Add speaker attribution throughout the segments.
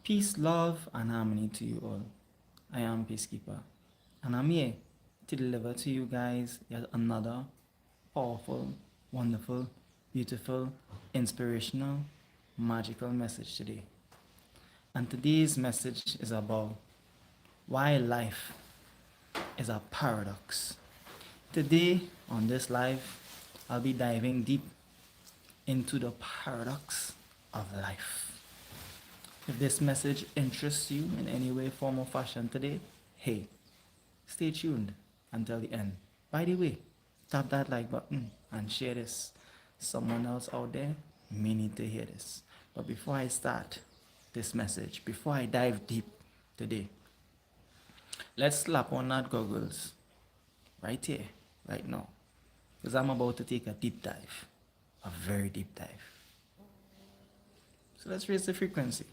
Speaker 1: Peace, love, and harmony to you all. I am Peacekeeper, and I'm here to deliver to you guys yet another powerful, wonderful, beautiful, inspirational, magical message today. And today's message is about why life is a paradox. Today, on this live, I'll be diving deep into the paradox of life. If this message interests you in any way, form, or fashion today, hey, stay tuned until the end. By the way, tap that like button and share this. Someone else out there may need to hear this. But before I start this message, before I dive deep today, let's slap on that goggles right here, right now. Because I'm about to take a deep dive, a very deep dive. So let's raise the frequency,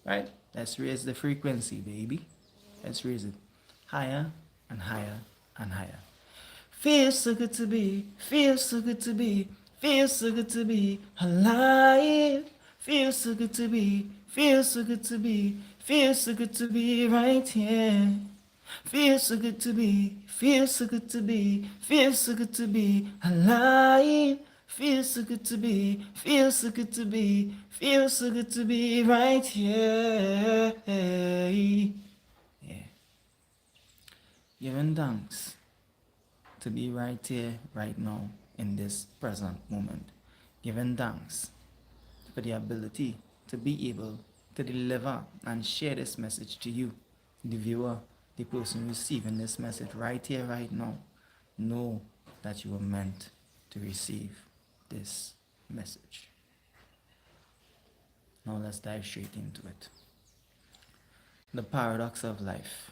Speaker 1: right? Let's raise the frequency, baby. Let's raise it higher and higher and higher. Feels so good to be, feels so good to be, feels so good to be alive. Feels so good to be, feels so good to be, feels so good to be right here. Feels so good to be, feels so good to be, feels so good to be alive. Feels so good to be, feels so good to be, feels so good to be right here. Yeah. Giving thanks to be right here, right now, in this present moment. Giving thanks for the ability to be able to deliver and share this message to you, the viewer, the person receiving this message right here, right now. Know that you were meant to receive this message. Now let's dive straight into it. The paradox of life.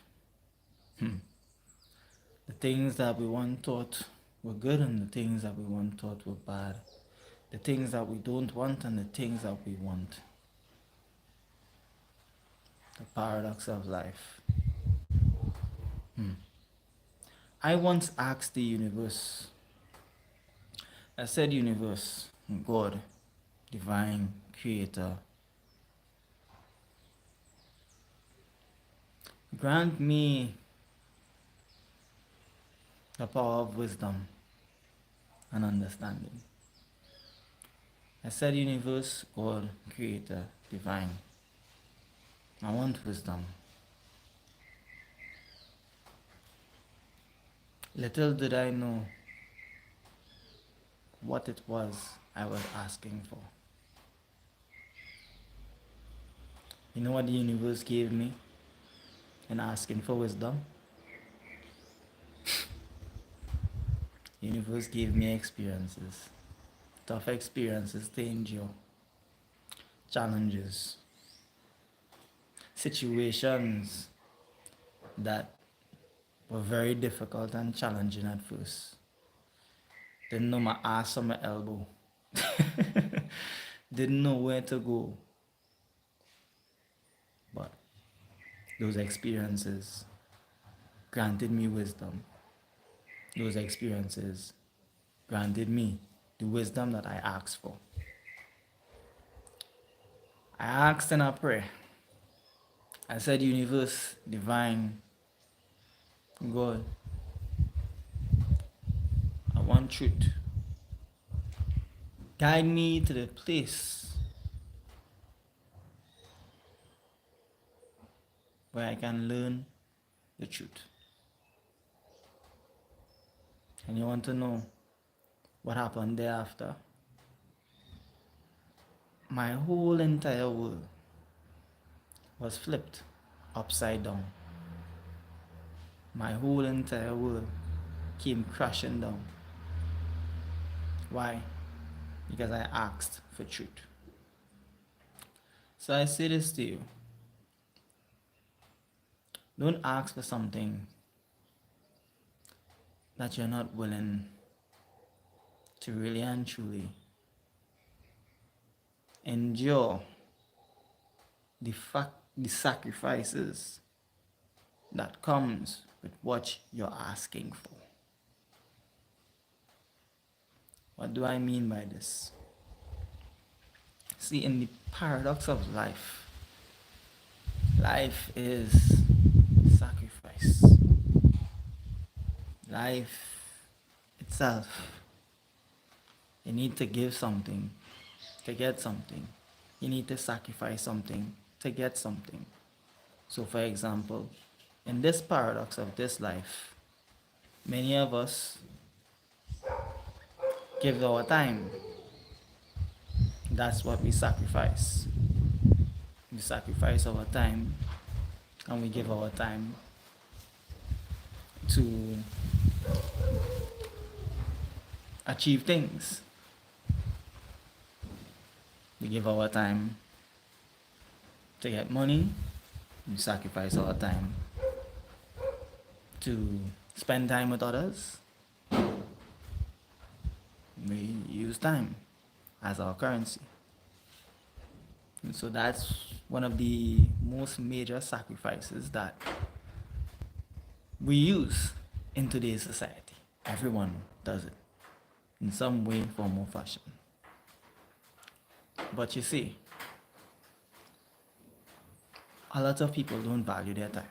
Speaker 1: The things that we once thought were good and the things that we once thought were bad. The things that we don't want and the things that we want. The paradox of life. I once asked the universe, I said, universe, God, divine creator, grant me the power of wisdom and understanding. I said, universe, God, creator, divine, I want wisdom. Little did I know what it was I was asking for. You know what the universe gave me in asking for wisdom? The universe gave me experiences, tough experiences to endure, challenges, situations that were very difficult and challenging at first. Didn't know my ass from my elbow. Didn't know where to go. But those experiences granted me wisdom. Those experiences granted me the wisdom that I asked for. I asked and I pray. I said, universe, divine, God, I want truth. Guide me to the place where I can learn the truth. And you want to know what happened thereafter? My whole entire world was flipped upside down. My whole entire world came crashing down. Why? Because I asked for truth. So I say this to you. Don't ask for something that you're not willing to really and truly endure the sacrifices that comes with what you're asking for. What do I mean by this? See, in the paradox of life, Life is sacrifice. Life itself, you need to give something to get something. You need to sacrifice something to get something. So, for example, in this paradox of this life, many of us give our time. That's what we sacrifice. We sacrifice our time and we give our time to achieve things. We give our time to get money. We sacrifice our time to spend time with others. We use time as our currency. And so that's one of the most major sacrifices that we use in today's society. Everyone does it in some way, form, or fashion. But you see, a lot of people don't value their time.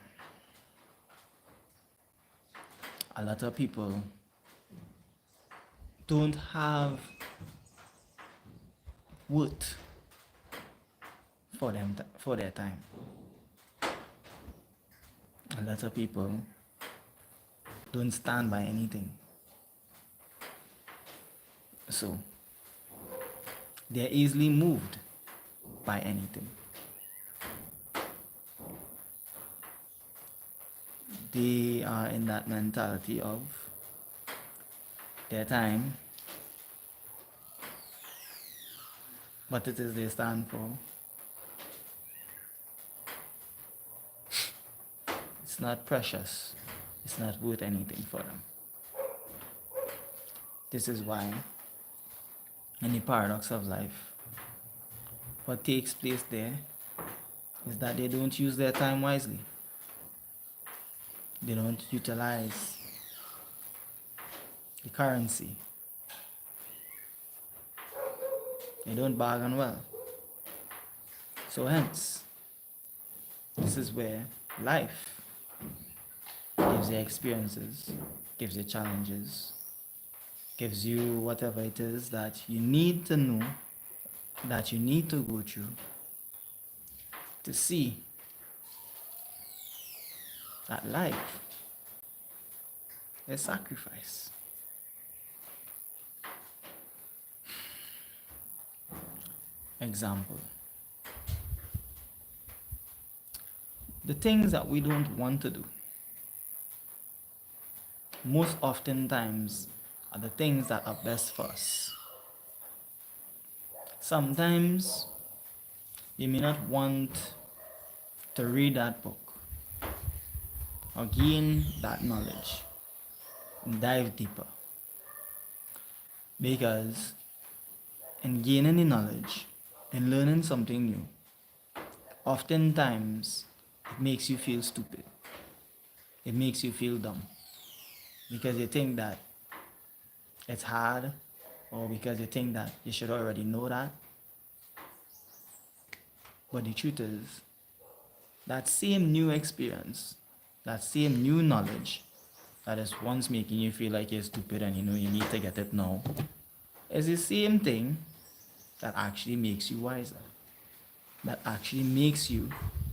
Speaker 1: A lot of people don't have worth for their time. A lot of people don't stand by anything. So they're easily moved by anything. They are in that mentality of their time, what it is they stand for. It's not precious. It's not worth anything for them. This is why, in the paradox of life, what takes place there is that they don't use their time wisely. They don't utilize the currency. They don't bargain well. So hence, this is where life gives you experiences, gives you challenges, gives you whatever it is that you need to know, that you need to go through to see that life is sacrifice. Example. The things that we don't want to do most oftentimes are the things that are best for us. Sometimes you may not want to read that book or gain that knowledge and dive deeper, because in gaining the knowledge and learning something new, oftentimes it makes you feel stupid. It makes you feel dumb because you think that it's hard, or because you think that you should already know that. But the truth is, that same new experience, that same new knowledge that is once making you feel like you're stupid and you know you need to get it now, is the same thing that actually makes you wiser, that actually makes you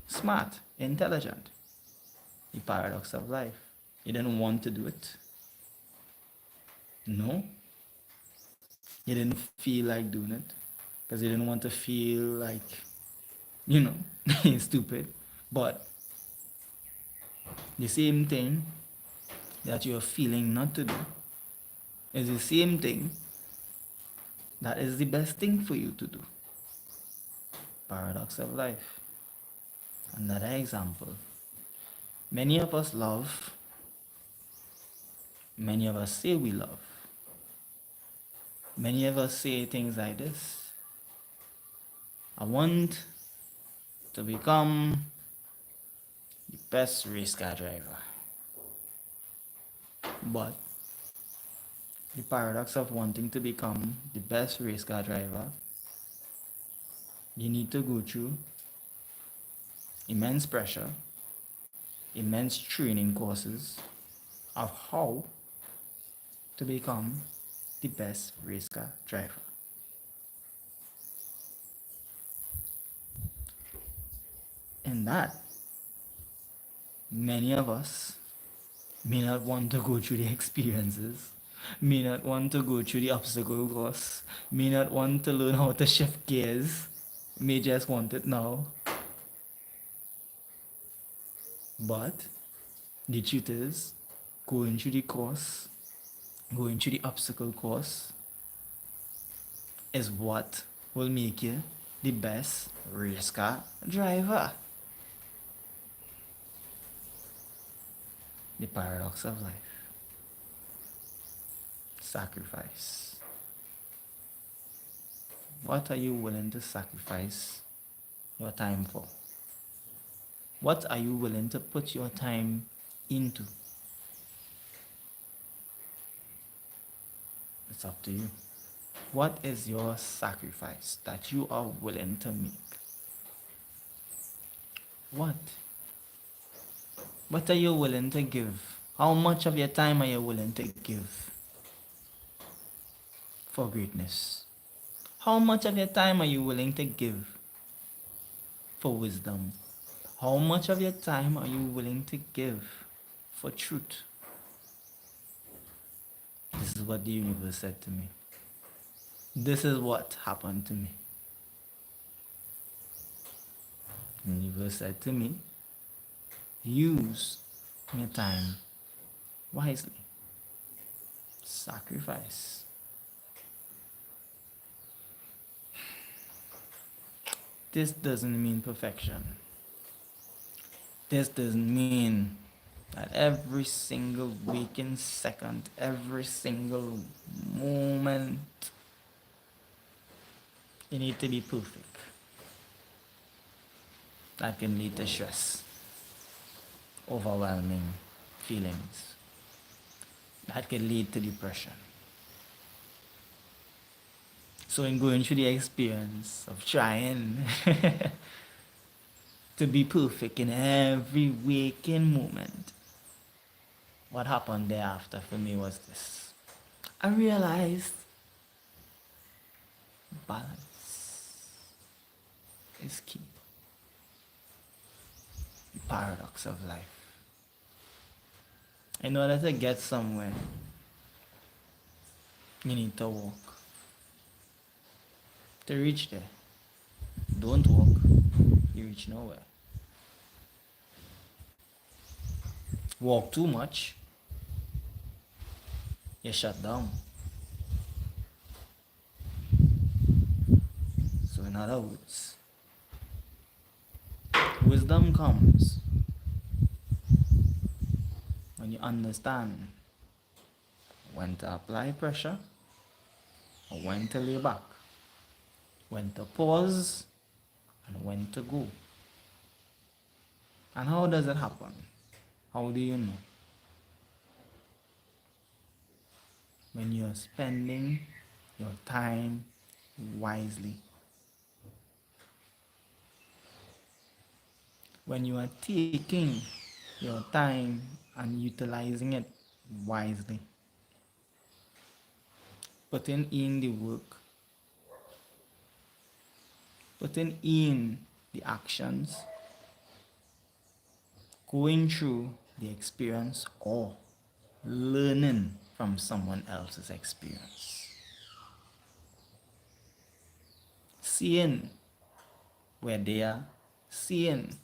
Speaker 1: smart, intelligent. The paradox of life. You didn't want to do it. No. You didn't feel like doing it because you didn't want to feel like, stupid. But the same thing that you're feeling not to do is the same thing that is the best thing for you to do. Paradox of life. Another example. Many of us love, many of us say we love. Many of us say things like this: I want to become the best race car driver. But the paradox of wanting to become the best race car driver, you need to go through immense pressure, immense training courses of how to become the best race car driver. And that many of us may not want to go through the experiences, may not want to go through the obstacle course, may not want to learn how to shift gears, may just want it now. But the truth is, going through the course, going through the obstacle course, is what will make you the best race car driver. The paradox of life. Sacrifice. What are you willing to sacrifice your time for? What are you willing to put your time into? It's up to you. What is your sacrifice that you are willing to make? What? What are you willing to give? How much of your time are you willing to give for greatness? How much of your time are you willing to give for wisdom? How much of your time are you willing to give for truth? This is what the universe said to me. This is what happened to me. The universe said to me, use your time wisely. Sacrifice. This doesn't mean perfection. This doesn't mean that every single waking second, every single moment, you need to be perfect. That can lead to stress, overwhelming feelings. That can lead to depression. So in going through the experience of trying to be perfect in every waking moment, what happened thereafter for me was this. I realized balance is key. The paradox of life. In order to get somewhere, you need to walk. To reach there, don't walk, you reach nowhere. Walk too much, you're shut down. So in other words, wisdom comes when you understand when to apply pressure or when to lay back, when to pause and when to go. And how does it happen? How do you know? When you're spending your time wisely. When you are taking your time and utilizing it wisely. Putting in the work. Putting in the actions. Going through the experience or learning from someone else's experience. Seeing where they are, seeing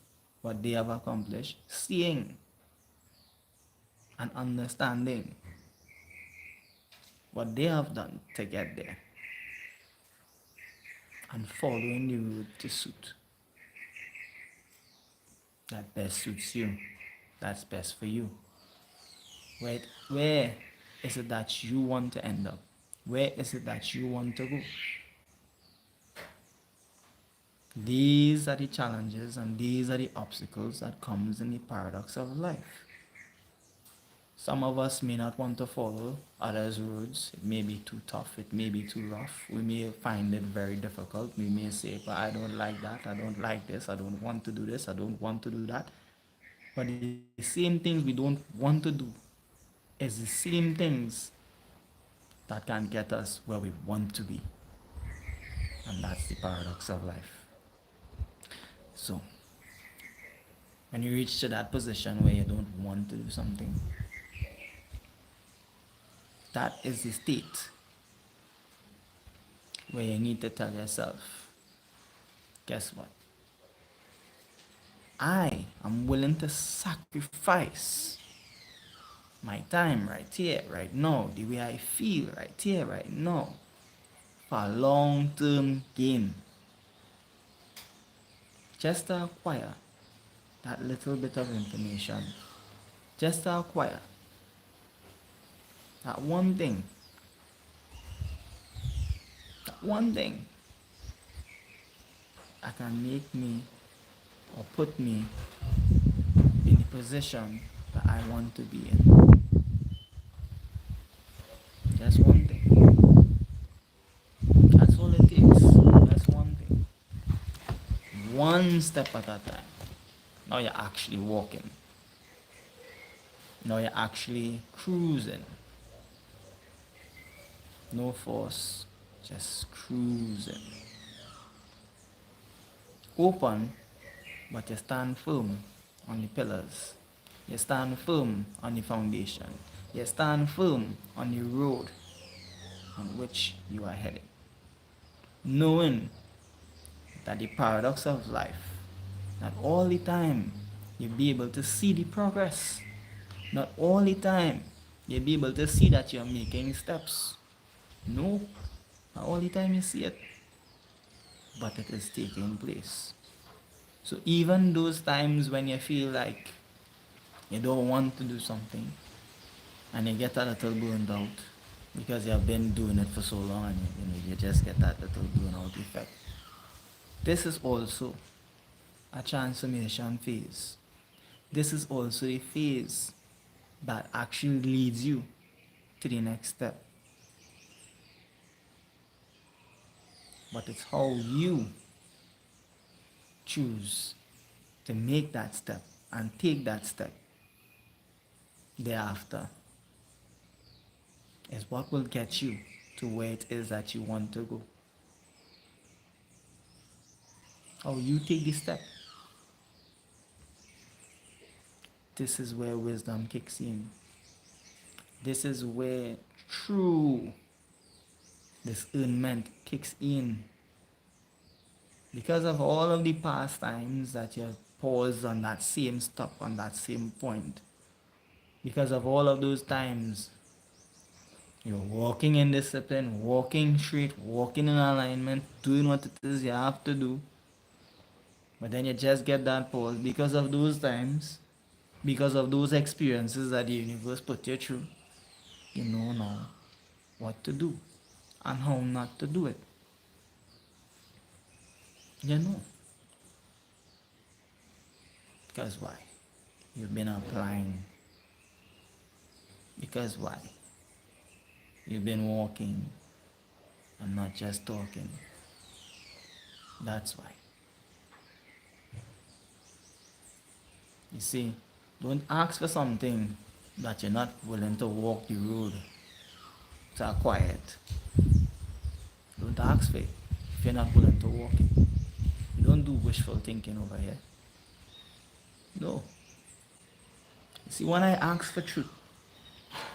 Speaker 1: what they have accomplished, seeing and understanding what they have done to get there, and following the road to suit. That best suits you. That's best for you. Where is it that you want to end up? Where is it that you want to go? These are the challenges and these are the obstacles that comes in the paradox of life. Some of us may not want to follow others' roads. It may be too tough. It may be too rough. We may find it very difficult. We may say, but I don't like that. I don't like this. I don't want to do this. I don't want to do that. But the same things we don't want to do is the same things that can get us where we want to be. And that's the paradox of life. So, when you reach to that position where you don't want to do something, that is the state where you need to tell yourself, guess what? I am willing to sacrifice my time right here, right now, the way I feel right here, right now, for long-term gain. Just to acquire that little bit of information, just to acquire that one thing that can make me or put me in the position that I want to be in. Just one thing. That's all it takes. That's one thing. One step at a time. Now you're actually walking. Now you're actually cruising. No force, just cruising. Open, but you stand firm on the pillars. You stand firm on the foundation. You stand firm on the road on which you are heading. Knowing that the paradox of life, not all the time you'll be able to see the progress. Not all the time you'll be able to see that you're making steps. No, not all the time you see it, but it is taking place. So even those times when you feel like you don't want to do something and you get a little burned out because you have been doing it for so long and you just get that little burnout effect. This is also a transformation phase. This is also a phase that actually leads you to the next step. But it's how you choose to make that step and take that step thereafter is what will get you to where it is that you want to go. How you take the step. This is where wisdom kicks in. This is where true discernment kicks in. Because of all of the past times that you have paused on that same stop, on that same point. Because of all of those times, you're walking in discipline, walking straight, walking in alignment, doing what it is you have to do. But then you just get that pause because of those times, because of those experiences that the universe put you through. You know now what to do and how not to do it. You know. Because why? You've been applying. Because why? You've been walking and not just talking. That's why. You see, don't ask for something that you're not willing to walk the road to acquire it. Don't ask for it if you're not willing to walk it. You don't do wishful thinking over here. No. You see, when I ask for truth,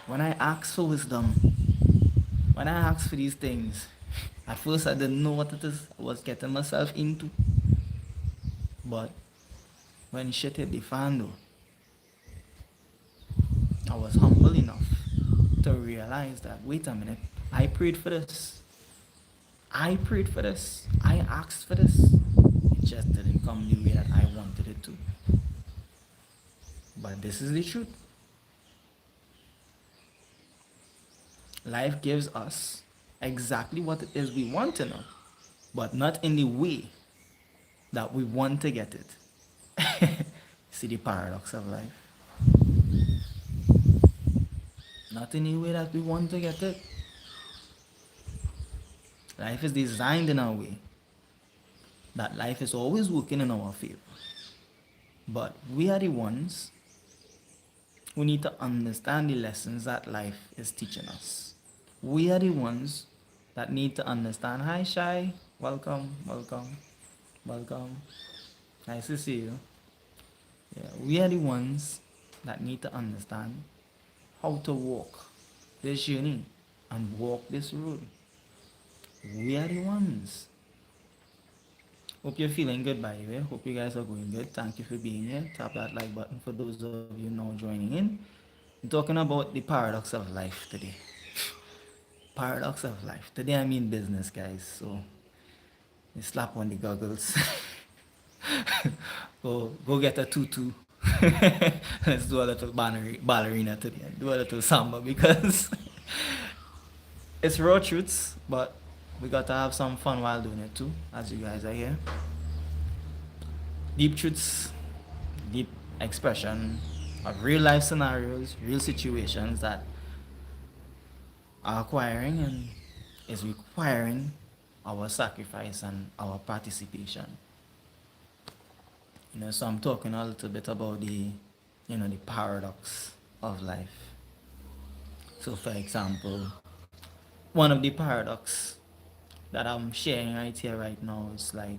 Speaker 1: when I ask for wisdom, when I ask for these things, at first I didn't know what it is I was getting myself into. But when shit hit the fan though, I was humble enough to realize that, wait a minute, I prayed for this. I prayed for this. I asked for this. It just didn't come the way that I wanted it to. But this is the truth. Life gives us exactly what it is we want to know, but not in the way that we want to get it. See the paradox of life? not in the way that we want to get it. Life is designed in a way that life is always working in our favor. But we are the ones who need to understand the lessons that life is teaching us. We are the ones that need to understand. Hi, Shai. Welcome, welcome, welcome. Nice to see you. Yeah, we are the ones that need to understand how to walk this journey and walk this road. We are the ones. Hope you're feeling good, by the way. Hope you guys are going good. Thank you for being here. Tap that like button for those of you now joining in. I'm talking about the paradox of life today. Paradox of life. Today I mean business, guys. So you slap on the goggles. Go get a tutu. Let's do a little ballerina today. Do a little samba because it's raw truths, but we got to have some fun while doing it too, as you guys are here. Deep truths, deep expression of real life scenarios, real situations that are acquiring and is requiring our sacrifice and our participation. So I'm talking a little bit about the paradox of life. So for example, one of the paradox that I'm sharing right here right now is like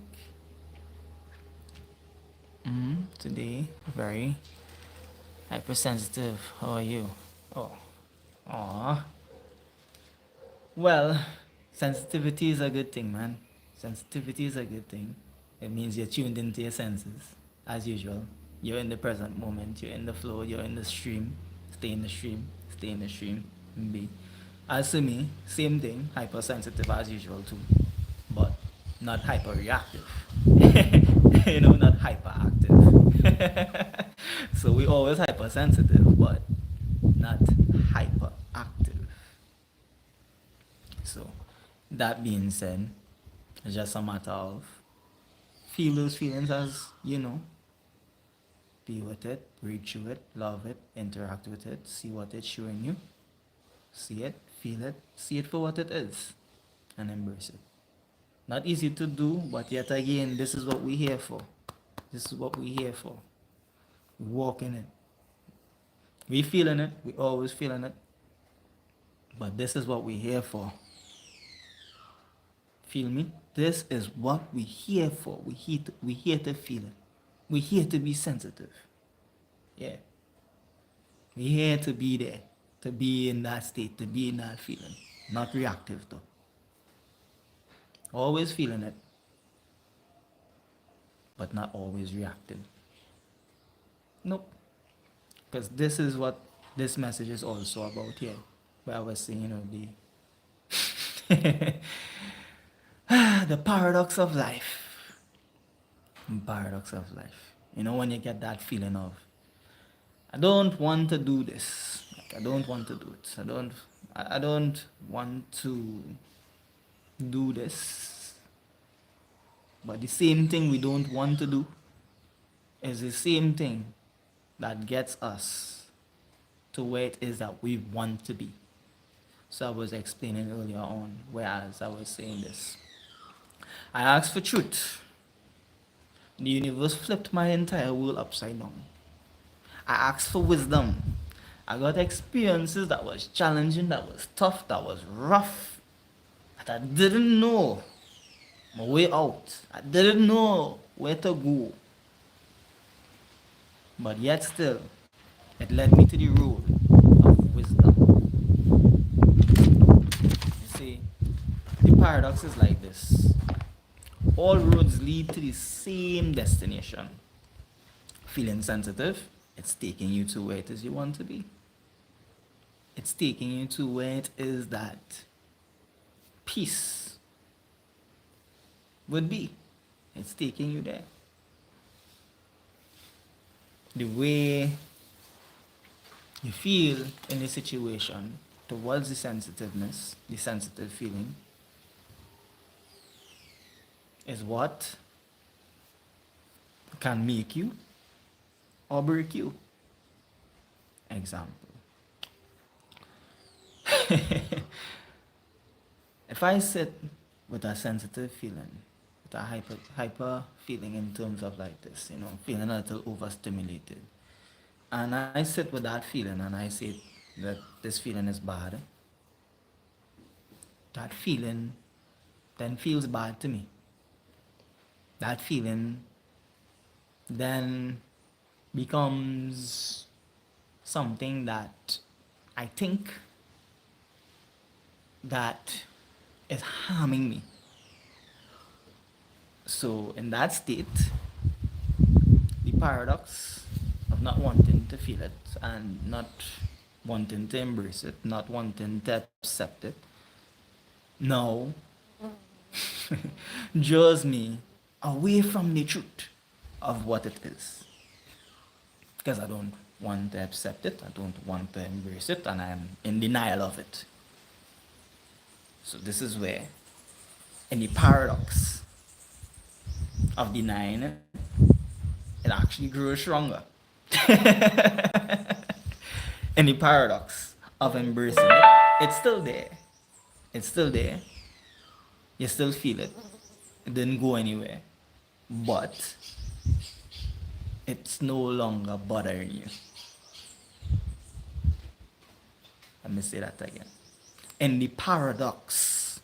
Speaker 1: today very hypersensitive. How are you? Oh, aw. Well, sensitivity is a good thing, man. Sensitivity is a good thing. It means you're tuned into your senses, as usual. You're in the present moment. You're in the flow. You're in the stream. Stay in the stream. Stay in the stream. Be. As to me, same thing. Hypersensitive as usual too, but not hyperreactive. Not hyperactive. So we always hypersensitive, but not hyperactive. So that being said, it's just a matter of feel those feelings as be with it, read through it, love it, interact with it, see what it's showing you, see it, feel it, see it for what it is, and embrace it. Not easy to do, but yet again, this is what we're here for. This is what we're here for. We walk in it. We feeling it, we always feeling it. But this is what we're here for. Feel me? This is what we're here for. We're here to feel it. We're here to be sensitive. Yeah. We're here to be there. To be in that state. To be in that feeling. Not reactive though. Always feeling it. But not always reactive. Nope. Because this is what this message is also about here. Where I was saying, the the paradox of life. Paradox of life. When you get that feeling of, I don't want to do this. Like, I don't want to do it. I don't want to do this. But the same thing we don't want to do is the same thing that gets us to where it is that we want to be. So I was explaining earlier on, whereas I was saying this. I asked for truth. The universe flipped my entire world upside down. I asked for wisdom. I got experiences that was challenging, that was tough, that was rough, that I didn't know my way out. I didn't know where to go. But yet still, it led me to the road of wisdom. You see, the paradox is like this. All roads lead to the same destination. Feeling sensitive, it's taking you to where it is you want to be. It's taking you to where it is that peace would be. It's taking you there. The way you feel in the situation towards the sensitiveness, the sensitive feeling, is what can make you or break you. Example. If I sit with a sensitive feeling, with a hyper feeling in terms of like this, feeling a little overstimulated, and I sit with that feeling and I say that this feeling is bad, that feeling then feels bad to me. That feeling then becomes something that I think that is harming me. So in that state, the paradox of not wanting to feel it and not wanting to embrace it, not wanting to accept it, now draws me away from the truth of what it is. Because I don't want to accept it, I don't want to embrace it, and I'm in denial of it. So this is where, in the paradox of denying it, it actually grows stronger. In the paradox of embracing it, it's still there. It's still there. You still feel it. It didn't go anywhere. But it's no longer bothering you. Let me say that again. In the paradox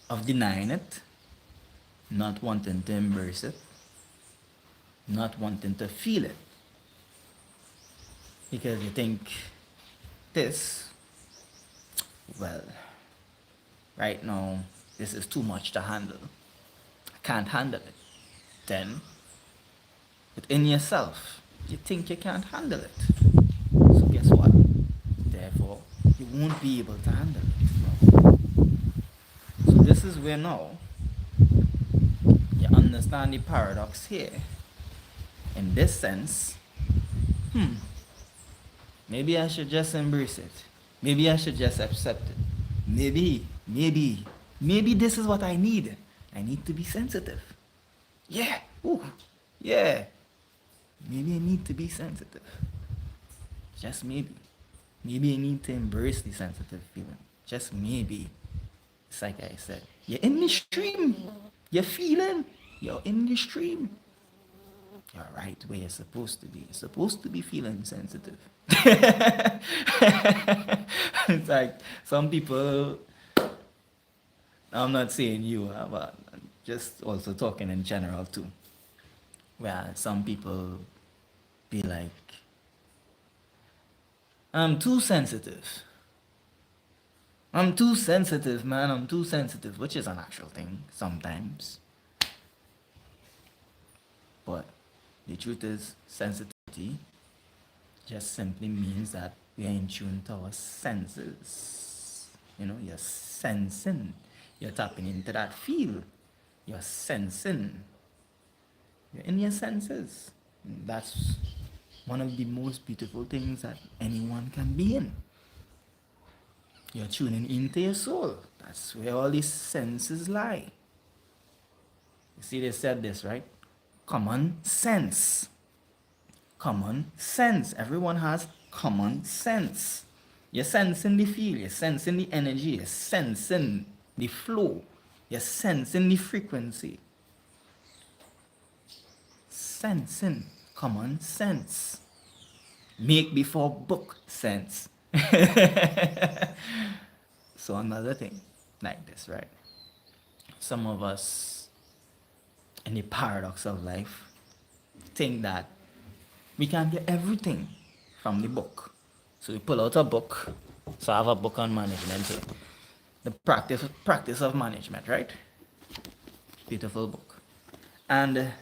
Speaker 1: of denying it, not wanting to embrace it, not wanting to feel it, because you think this, well, right now, this is too much to handle. I can't handle it. Then, within yourself, you think you can't handle it. So guess what? Therefore, you won't be able to handle it. So this is where now you understand the paradox here. In this sense, maybe I should just embrace it. Maybe I should just accept it. Maybe this is what I need. I need to be sensitive. Yeah. Ooh. Yeah. Maybe I need to be sensitive. Just maybe. Maybe I need to embrace the sensitive feeling. Just maybe. It's like I said. You're in the stream. You're feeling. You're in the stream. You're right where you're supposed to be. You're supposed to be feeling sensitive. It's like some people, I'm not saying you, but just also talking in general too, where some people be like, I'm too sensitive. I'm too sensitive, man. I'm too sensitive, which is an actual thing sometimes. But the truth is, sensitivity just simply means that we are in tune to our senses. You're sensing. You're tapping into that feel. You're sensing. You're in your senses. That's one of the most beautiful things that anyone can be in. You're tuning into your soul. That's where all these senses lie. You see, they said this, right? Common sense. Common sense. Everyone has common sense. You're sensing the feel, you're sensing the energy, you're sensing the flow, you're sensing the frequency. Sensing. Common sense. Make before book sense. So another thing like this, right? Some of us in the paradox of life think that we can get everything from the book. So we pull out a book. So I have a book on management here. The practice of management, right? Beautiful book. And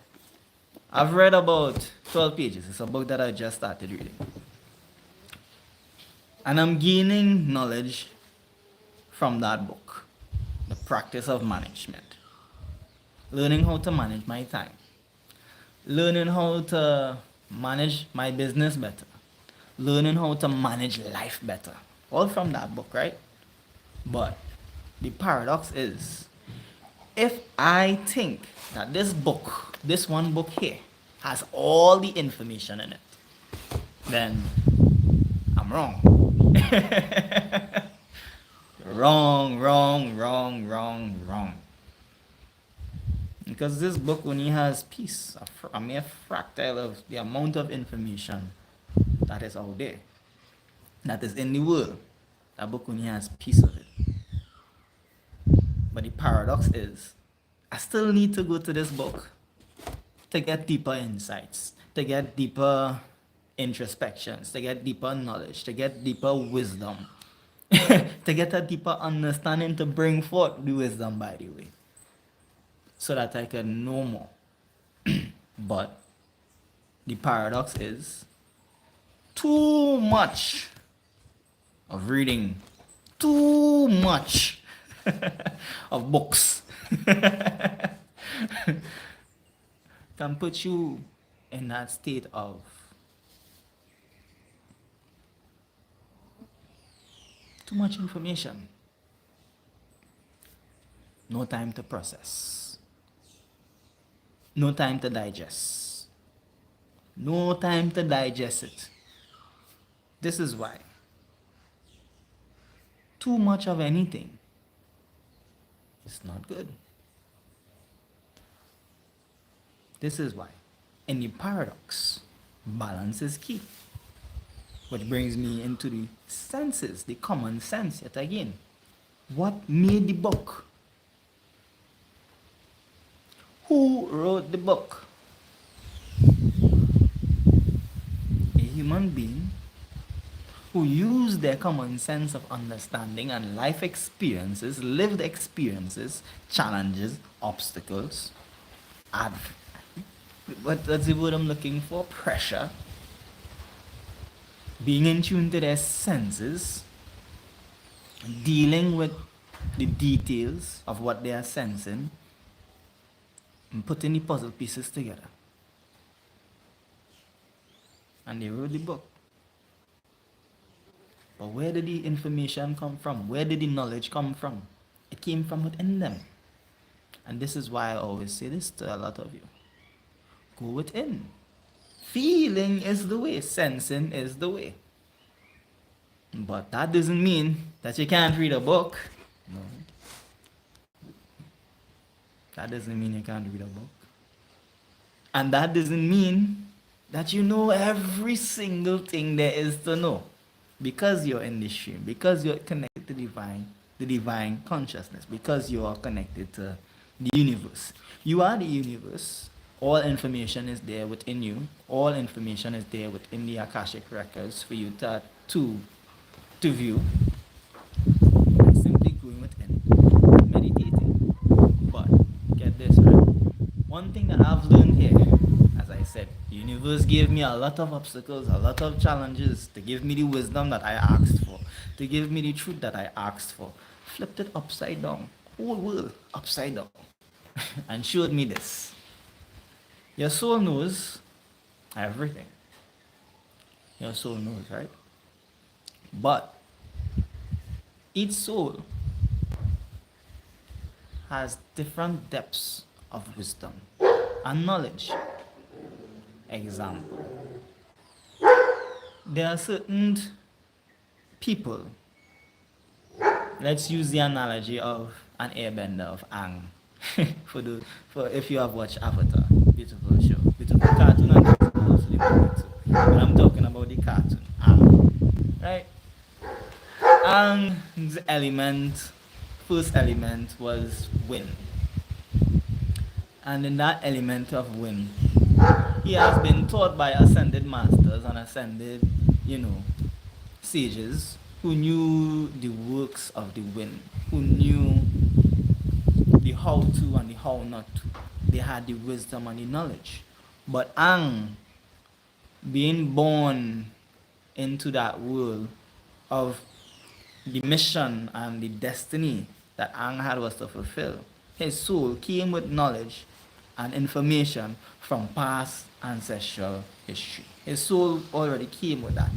Speaker 1: I've read about 12 pages. It's a book that I just started reading. And I'm gaining knowledge from that book. The practice of management. Learning how to manage my time. Learning how to manage my business better. Learning how to manage life better. All from that book, right? But the paradox is, if I think that this book, this one book here, has all the information in it, then I'm wrong. Wrong, wrong, wrong, wrong, wrong. Because this book only has piece, a mere fractal of the amount of information that is out there, that is in the world. That book only has piece of it. But the paradox is, I still need to go to this book to get deeper insights, to get deeper introspections, to get deeper knowledge, to get deeper wisdom, to get a deeper understanding, to bring forth the wisdom, by the way, so that I can know more. But the paradox is too much of reading, too much of books can put you in that state of too much information, no time to process, no time to digest, no time to digest it. This is why too much of anything is not good. This is why in the paradox, balance is key. Which brings me into the senses, the common sense yet again. What made the book? Who wrote the book? A human being who used their common sense of understanding and life experiences, lived experiences, challenges, obstacles, what's the word I'm looking for? Pressure. Being in tune to their senses, dealing with the details of what they are sensing, and putting the puzzle pieces together. And they wrote the book. But where did the information come from? Where did the knowledge come from? It came from within them. And this is why I always say this to a lot of you. Go within. Feeling is the way. Sensing is the way. But that doesn't mean that you can't read a book. No. That doesn't mean you can't read a book. And that doesn't mean that you know every single thing there is to know. Because you're in this stream, because you're connected to the divine consciousness, because you are connected to the universe. You are the universe. All information is there within you. All information is there within the Akashic records for you to view. Simply going within, meditating. But get this right. One thing that I've learned here, as I said, the universe gave me a lot of obstacles, a lot of challenges to give me the wisdom that I asked for, to give me the truth that I asked for. Flipped it upside down, whole world upside down, and showed me this. Your soul knows everything. Your soul knows, right? But each soul has different depths of wisdom and knowledge. Example. There are certain people. Let's use the analogy of an airbender of Aang. for if you have watched Avatar, beautiful show, beautiful cartoon, and beautiful movie too. But I'm talking about the cartoon, Aang, right? Aang's first element was wind, and in that element of wind, he has been taught by ascended masters and ascended, sages who knew the works of the wind, who knew the how to and the how not to. They had the wisdom and the knowledge. But Aang, being born into that world of the mission and the destiny that Aang had was to fulfill, his soul came with knowledge and information from past ancestral history. His soul already came with that.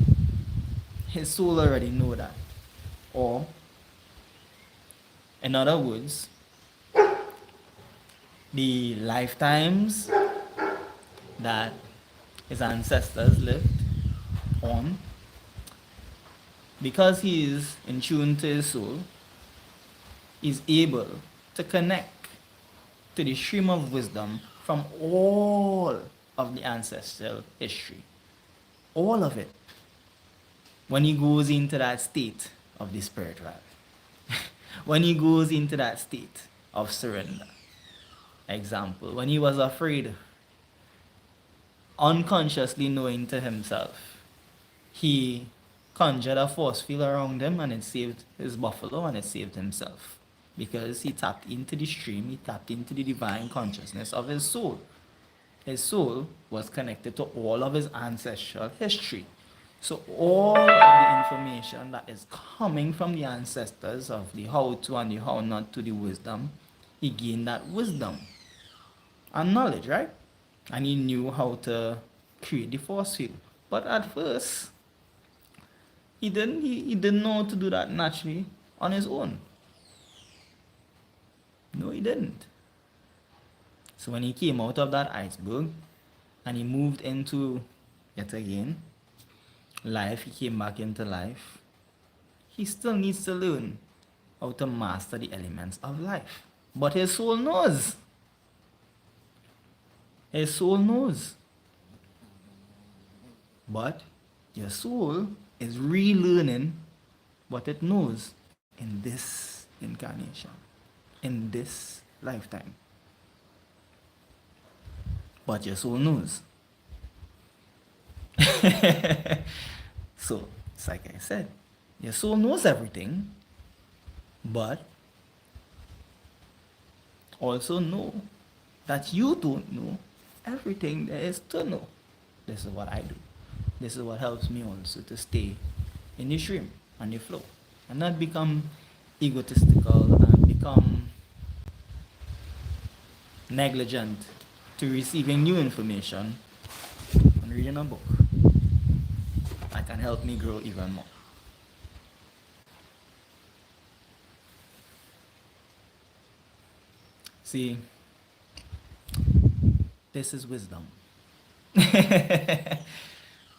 Speaker 1: His soul already knew that. Or, in other words, the lifetimes that his ancestors lived on Because he is in tune to his soul, he's able to connect to the stream of wisdom from all of the ancestral history. All of it. When he goes into that state of the spirit realm. When he goes into that state of surrender. Example, when he was afraid, unconsciously knowing to himself, he conjured a force field around him and it saved his buffalo and it saved himself. Because he tapped into the stream, he tapped into the divine consciousness of his soul. His soul was connected to all of his ancestral history. So all of the information that is coming from the ancestors of the how to and the how not to the wisdom, he gained that wisdom and knowledge, right? And he knew how to create the force field. But at first, he didn't know how to do that naturally on his own. No, he didn't. So when he came out of that iceberg and he moved into, yet again, life, he came back into life, he still needs to learn how to master the elements of life. But his soul knows. His soul knows. But your soul is relearning what it knows in this incarnation, in this lifetime. But your soul knows. So, it's like I said, your soul knows everything, but also know that you don't know everything there is to know. This is what I do. This is what helps me also to stay in the stream and the flow and not become egotistical and become negligent to receiving new information and reading a book that can help me grow even more. See, this is wisdom.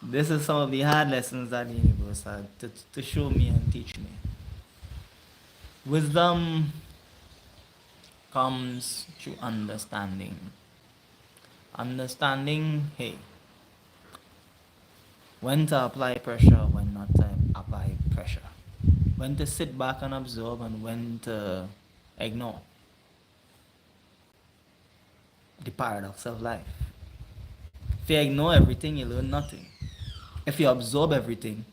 Speaker 1: This is some of the hard lessons that the universe had to show me and teach me. Wisdom comes through understanding. Understanding, hey, when to apply pressure, when not to apply pressure. When to sit back and absorb and when to ignore. The paradox of life. If you ignore everything, you learn nothing. If you absorb everything,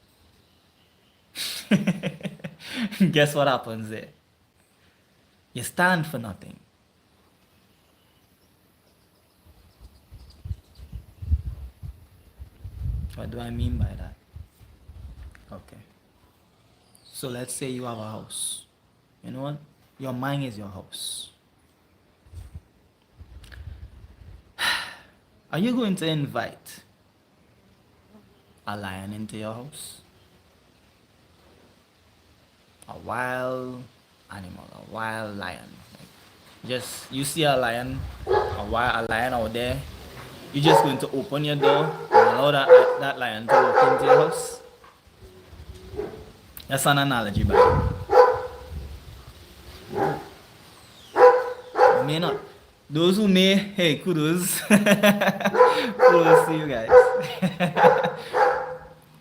Speaker 1: guess what happens there? You stand for nothing. What do I mean by that? Okay. So let's say you have a house. You know what? Your mind is your house. Are you going to invite a lion into your house? A wild animal, a wild lion. Just you see a lion, a lion out there. You're just going to open your door and allow that lion to walk into your house. That's an analogy, by you may not. Those who may, hey, kudos. Kudos to you guys.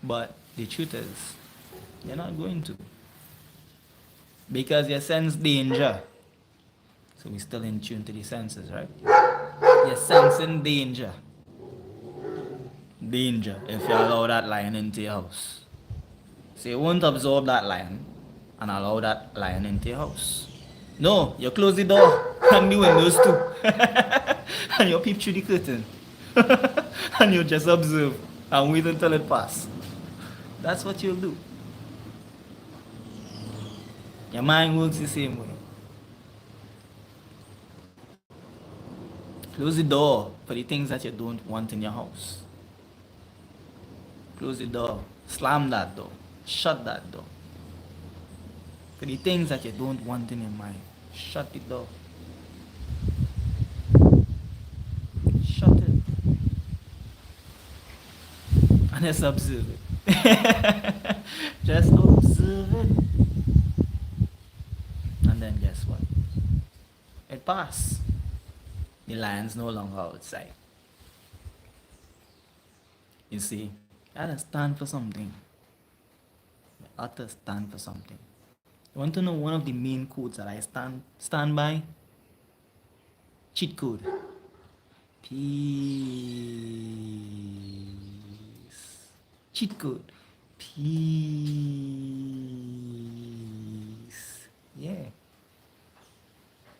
Speaker 1: But the truth is, you're not going to. Because you sense danger. So we're still in tune to the senses, right? You're sensing danger. Danger if you allow that lion into your house. So you won't absorb that lion and allow that lion into your house. No, you close the door and the windows too. And you peep through the curtain. And you just observe and wait until it passes. That's what you'll do. Your mind works the same way. Close the door for the things that you don't want in your house. Close the door. Slam that door. Shut that door. For the things that you don't want in your mind, shut the door. Shut it. And let's observe it. Just observe it. And then guess what? It passed. The lion's no longer outside. You see, I gotta stand for something. I ought to stand for something. You want to know one of the main codes that I stand by? Cheat code. Peace. Cheat code. Peace. Yeah.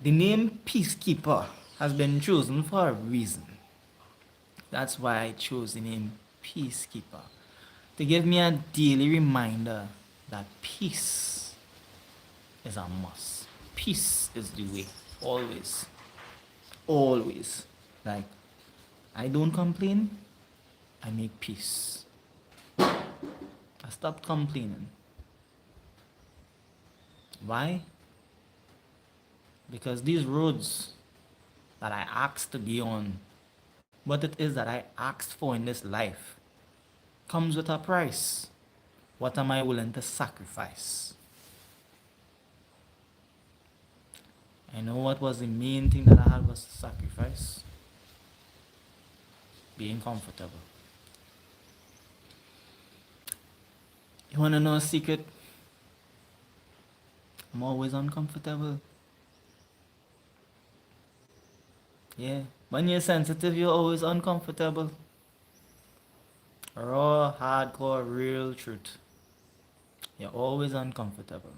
Speaker 1: The name Peacekeeper has been chosen for a reason. That's why I chose the name Peacekeeper. To give me a daily reminder that peace is a must. Peace is the way. Always. Always. Like, I don't complain, I make peace. I stopped complaining. Why? Because these roads that I asked to be on, what it is that I asked for in this life, comes with a price. What am I willing to sacrifice? I know what was the main thing that I had was to sacrifice. Being comfortable. You wanna know a secret? I'm always uncomfortable. Yeah. When you're sensitive, you're always uncomfortable. Raw, hardcore, real truth. You're always uncomfortable.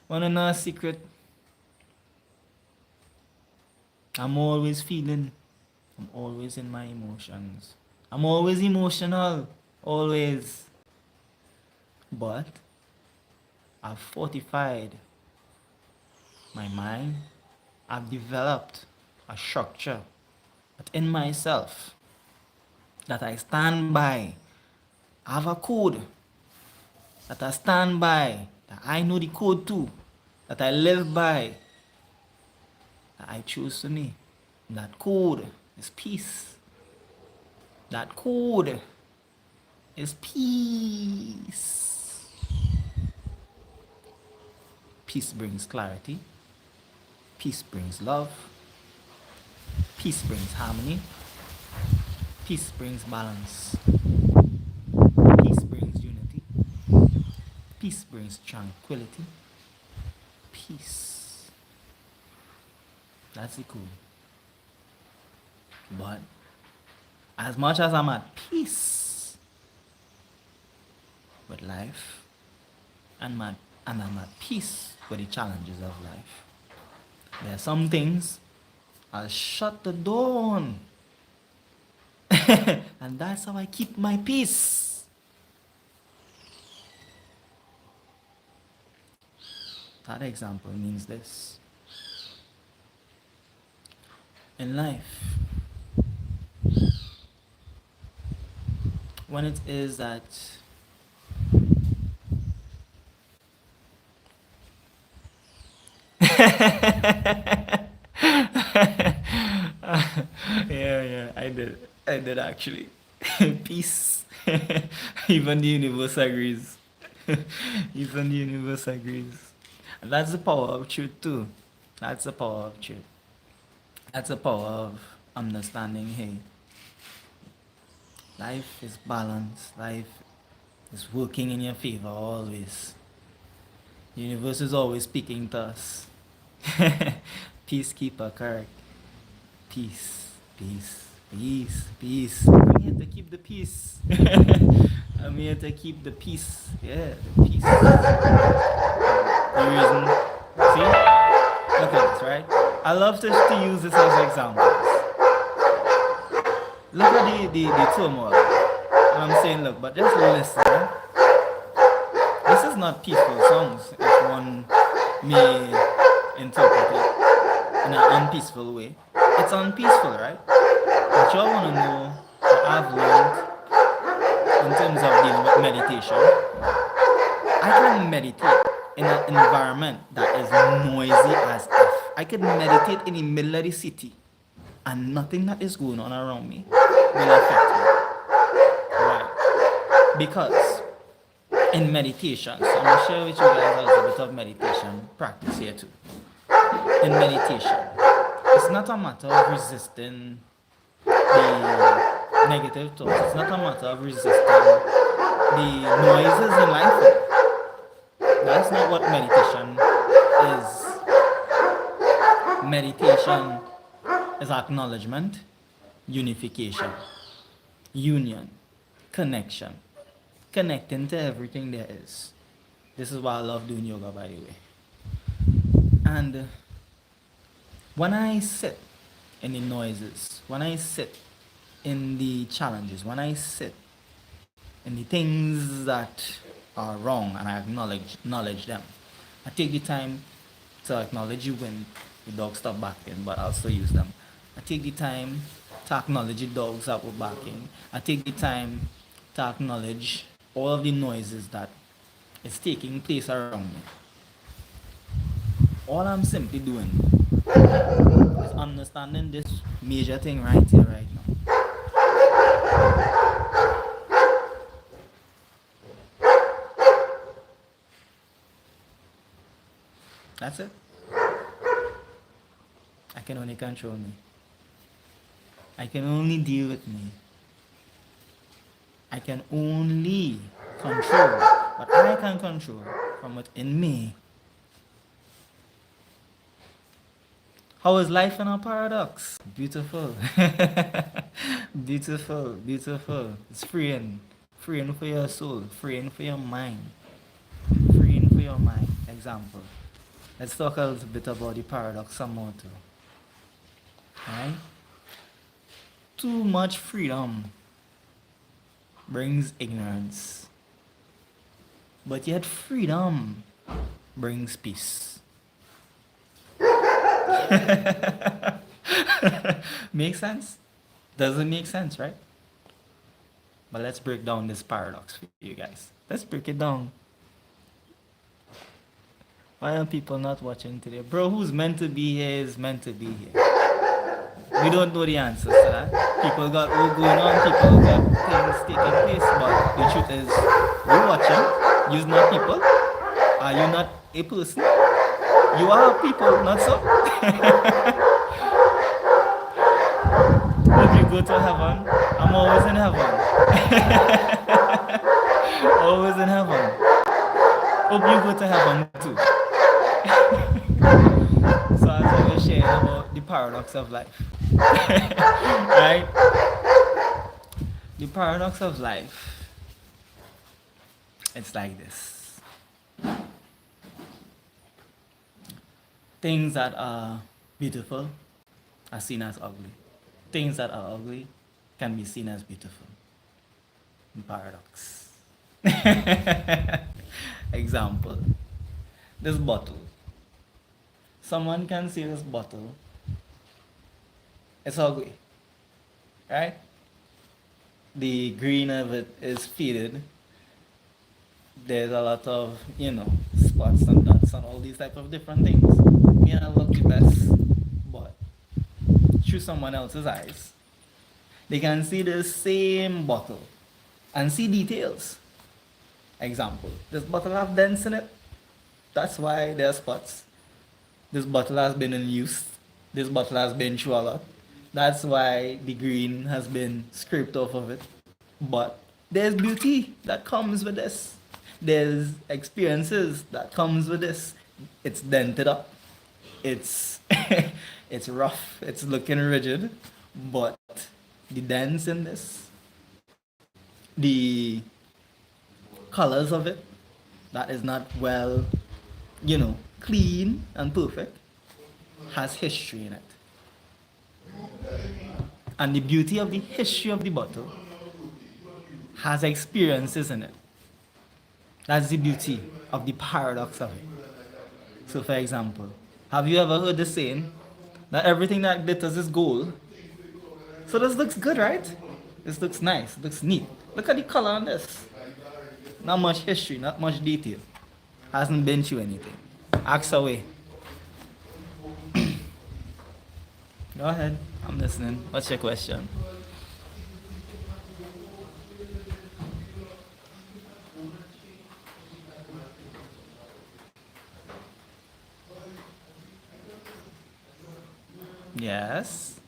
Speaker 1: Wanna know a secret? I'm always feeling. I'm always in my emotions. I'm always emotional. Always. But I've fortified my mind. I've developed a structure within myself that I stand by. I have a code that I stand by, that I know the code too, that I live by, that I choose to me. That code is peace. That code is peace. Peace brings clarity. Peace brings love. Peace brings harmony. Peace brings balance. Peace brings unity. Peace brings tranquility. Peace. That's the cool. But as much as I'm at peace with life, and I'm at peace with the challenges of life, there are some things I'll shut the door on. And that's how I keep my peace. That example means this. In life, when it is that yeah, I did actually. Peace. Even the universe agrees. Even the universe agrees. And that's the power of truth too. That's the power of truth. That's the power of understanding, hey, life is balanced. Life is working in your favor always. The universe is always speaking to us. Peacekeeper, correct. Peace, peace, peace, peace. I'm here to keep the peace. I'm here to keep the peace. Yeah, the peace. The reason. See? Look at this, right? I love to use this as examples. Look at the turmoil. And I'm saying, look, but just listen. This is not peaceful songs, if one may interpret it in an unpeaceful way. It's unpeaceful, right? But y'all want to know what I've learned in terms of the meditation. I can meditate in an environment that is noisy as F. I could meditate in the middle of the city and nothing that is going on around me will affect me. Right? Because in meditation. So I'm gonna share with you guys a little bit of meditation practice here too. In meditation, it's not a matter of resisting the negative thoughts. It's not a matter of resisting the noises in life. That's not what meditation is. Meditation is acknowledgement, unification, union, connection, connecting to everything there is. This is why I love doing yoga, by the way. And when I sit in the noises, when I sit in the challenges, when I sit in the things that are wrong and I acknowledge them, I take the time to acknowledge you when the dogs stop barking, but I'll still use them. I take the time to acknowledge the dogs that were barking. I take the time to acknowledge all of the noises that is taking place around me. All I'm simply doing is understanding this major thing right here, right now. That's it. I can only control me. I can only deal with me. I can only control what I can control from within me. How is life in a paradox? Beautiful. Beautiful, beautiful. It's freeing. Freeing for your soul, freeing for your mind. Freeing for your mind. Example. Let's talk a little bit about the paradox some more too. Alright? Too much freedom brings ignorance. But yet freedom brings peace. Make sense? Doesn't make sense, right? But let's break down this paradox for you guys. Let's break it down. Why are people not watching today? Bro, who's meant to be here is meant to be here. We don't know the answers to that. People got all going on, people got things taking place, but the truth is, you're watching, you're not people. Are you not a person? You are people, not so? Hope you go to heaven. I'm always in heaven. Always in heaven. Hope you go to heaven too. So as I was sharing about the paradox of life. Right? The paradox of life. It's like this. Things that are beautiful are seen as ugly. Things that are ugly can be seen as beautiful. Paradox. Example. This bottle. Someone can see this bottle. It's ugly. Right? The green of it is faded. There's a lot of, spots and dots and all these type of different things. May not look the best, but through someone else's eyes, they can see the same bottle and see details. Example, this bottle has dents in it. That's why there are spots. This bottle has been in use. This bottle has been through a lot. That's why the green has been scraped off of it. But there's beauty that comes with this. There's experiences that comes with this. It's dented up. It's it's rough. It's looking rigid. But the dents in this, the colors of it, that is not well, clean and perfect, has history in it. And the beauty of the history of the bottle has experiences in it. That's the beauty of the paradox of it. So for example, have you ever heard the saying that everything that glitters is gold? So this looks good, right? This looks nice, looks neat. Look at the color on this. Not much history, not much detail. Hasn't been through anything. Ask away. Go ahead, I'm listening. What's your question? Yes.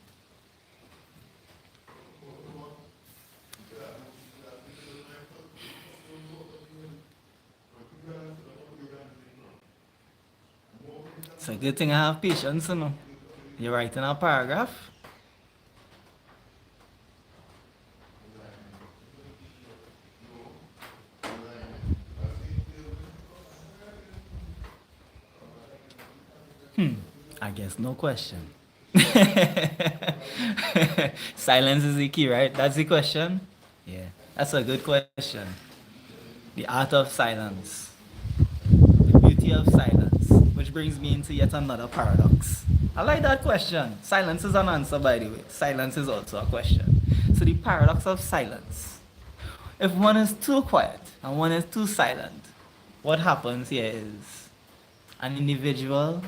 Speaker 1: It's a good thing I have patience, you know. You're writing a paragraph. I guess no question. Silence is the key, right? That's the question? Yeah, that's a good question. The art of silence. The beauty of silence. Which brings me into yet another paradox. I like that question. Silence is an answer, by the way. Silence is also a question. So, the paradox of silence. If one is too quiet and one is too silent, what happens here is an individual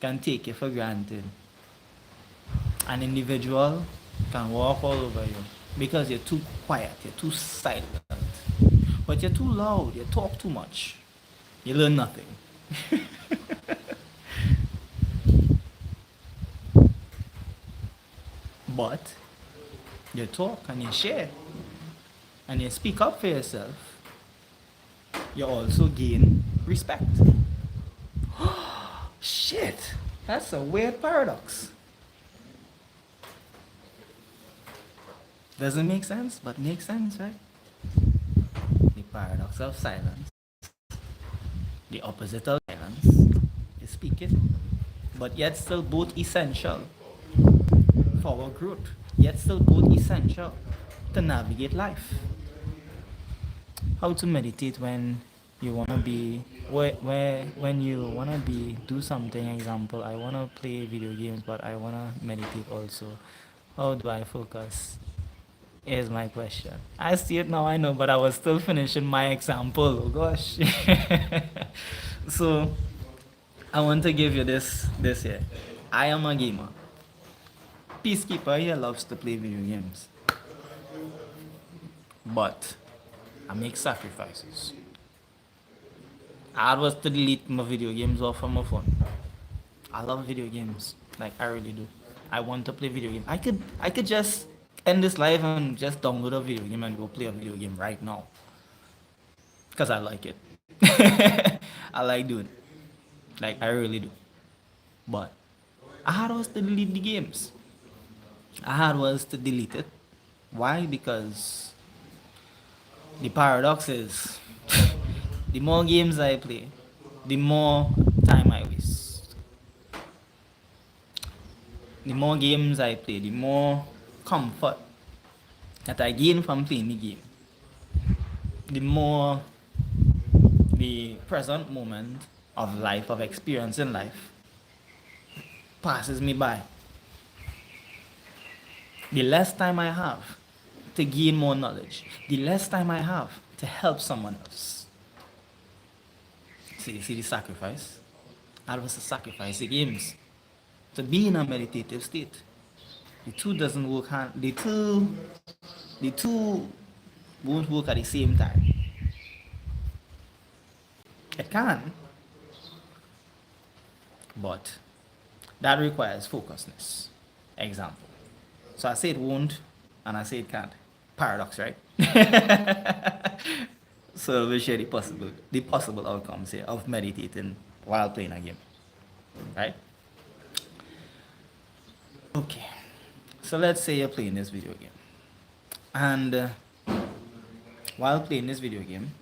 Speaker 1: can take you for granted. An individual can walk all over you because you're too quiet, you're too silent. But you're too loud, you talk too much. You learn nothing. But you talk and you share and you speak up for yourself, you also gain respect. Shit, that's a weird paradox. Doesn't make sense, but makes sense, right? The paradox of silence. The opposite of silence is speaking, but yet still both essential for our growth, yet still both essential to navigate life. How to meditate when you wanna be when you wanna be do something. Example, I wanna play video games, but I wanna meditate also. How do I focus? Here's my question. I see it now, I know, but I was still finishing my example. Oh gosh. So I want to give you this here. I am a gamer. Peacekeeper here loves to play video games. But I make sacrifices. I was to delete my video games off of my phone. I love video games. Like I really do. I want to play video game. I could just end this live and just download a video game and go play a video game right now. Because I like it. I like doing it. Like I really do. But I had was to delete the games. I had was to delete it. Why? Because the paradox is the more games I play, the more time I waste. The more games I play, the more comfort that I gain from playing the game. The more the present moment of life, of experience in life, passes me by. The less time I have to gain more knowledge, the less time I have to help someone else. See the sacrifice? I was to sacrifice the games to be in a meditative state. The two doesn't work hand. The two won't work at the same time. It can, but that requires focusness. Example. So I say it won't, and I say it can't. Paradox, right? So we'll share the possible outcomes here of meditating while playing a game. Right? Okay. So let's say you're playing this video game. And while playing this video game,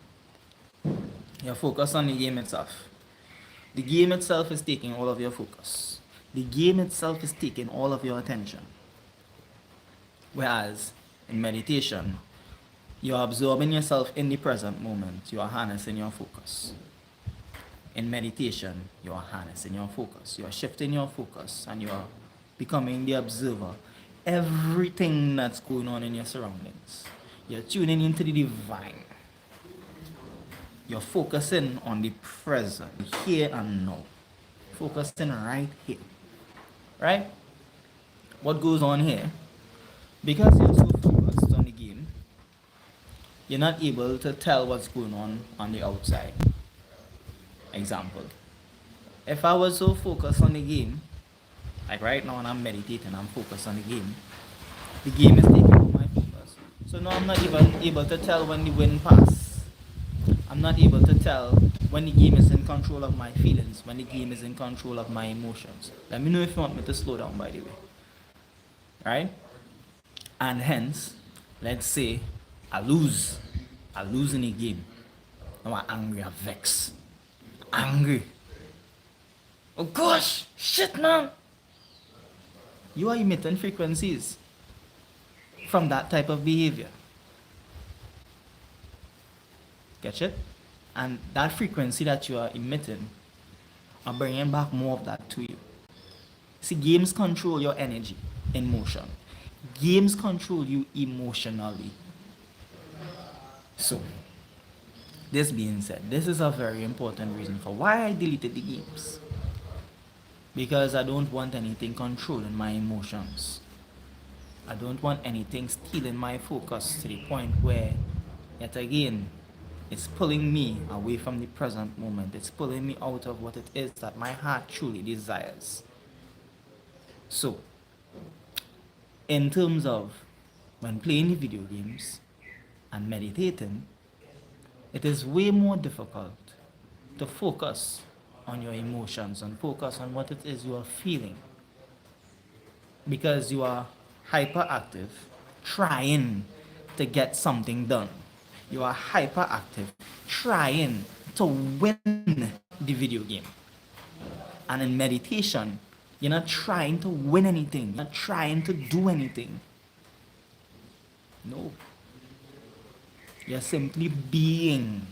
Speaker 1: you're focused on the game itself. The game itself is taking all of your focus. The game itself is taking all of your attention. Whereas in meditation, you're absorbing yourself in the present moment. You are harnessing your focus. In meditation, you are harnessing your focus. You are shifting your focus and you are becoming the observer. Everything that's going on in your surroundings. You're tuning into the divine. You're focusing on the present, here and now. Focusing right here. Right? What goes on here? Because you're so focused on the game, you're not able to tell what's going on the outside. Example. If I was so focused on the game, Like right now when I'm meditating, I'm focused on the game. The game is taking over my focus. So now I'm not even able to tell when the wind pass. I'm not able to tell when the game is in control of my feelings, when the game is in control of my emotions. Let me know if you want me to slow down, by the way. Right? And hence, let's say I lose. I lose in a game. Now I'm angry, I'm vexed. Angry. Oh gosh, shit man. You are emitting frequencies from that type of behavior. Get it? And that frequency that you are emitting are bringing back more of that to you. See, games control your energy in motion. Games control you emotionally. So, this being said, this is a very important reason for why I deleted the games. Because I don't want anything controlling my emotions. I don't want anything stealing my focus to the point where, yet again, it's pulling me away from the present moment. It's pulling me out of what it is that my heart truly desires. So, in terms of when playing the video games and meditating, it is way more difficult to focus on your emotions and focus on what it is you are feeling because you are hyperactive trying to get something done. You are hyperactive trying to win the video game. And in meditation, you're not trying to win anything, you're not trying to do anything. No. You're simply being.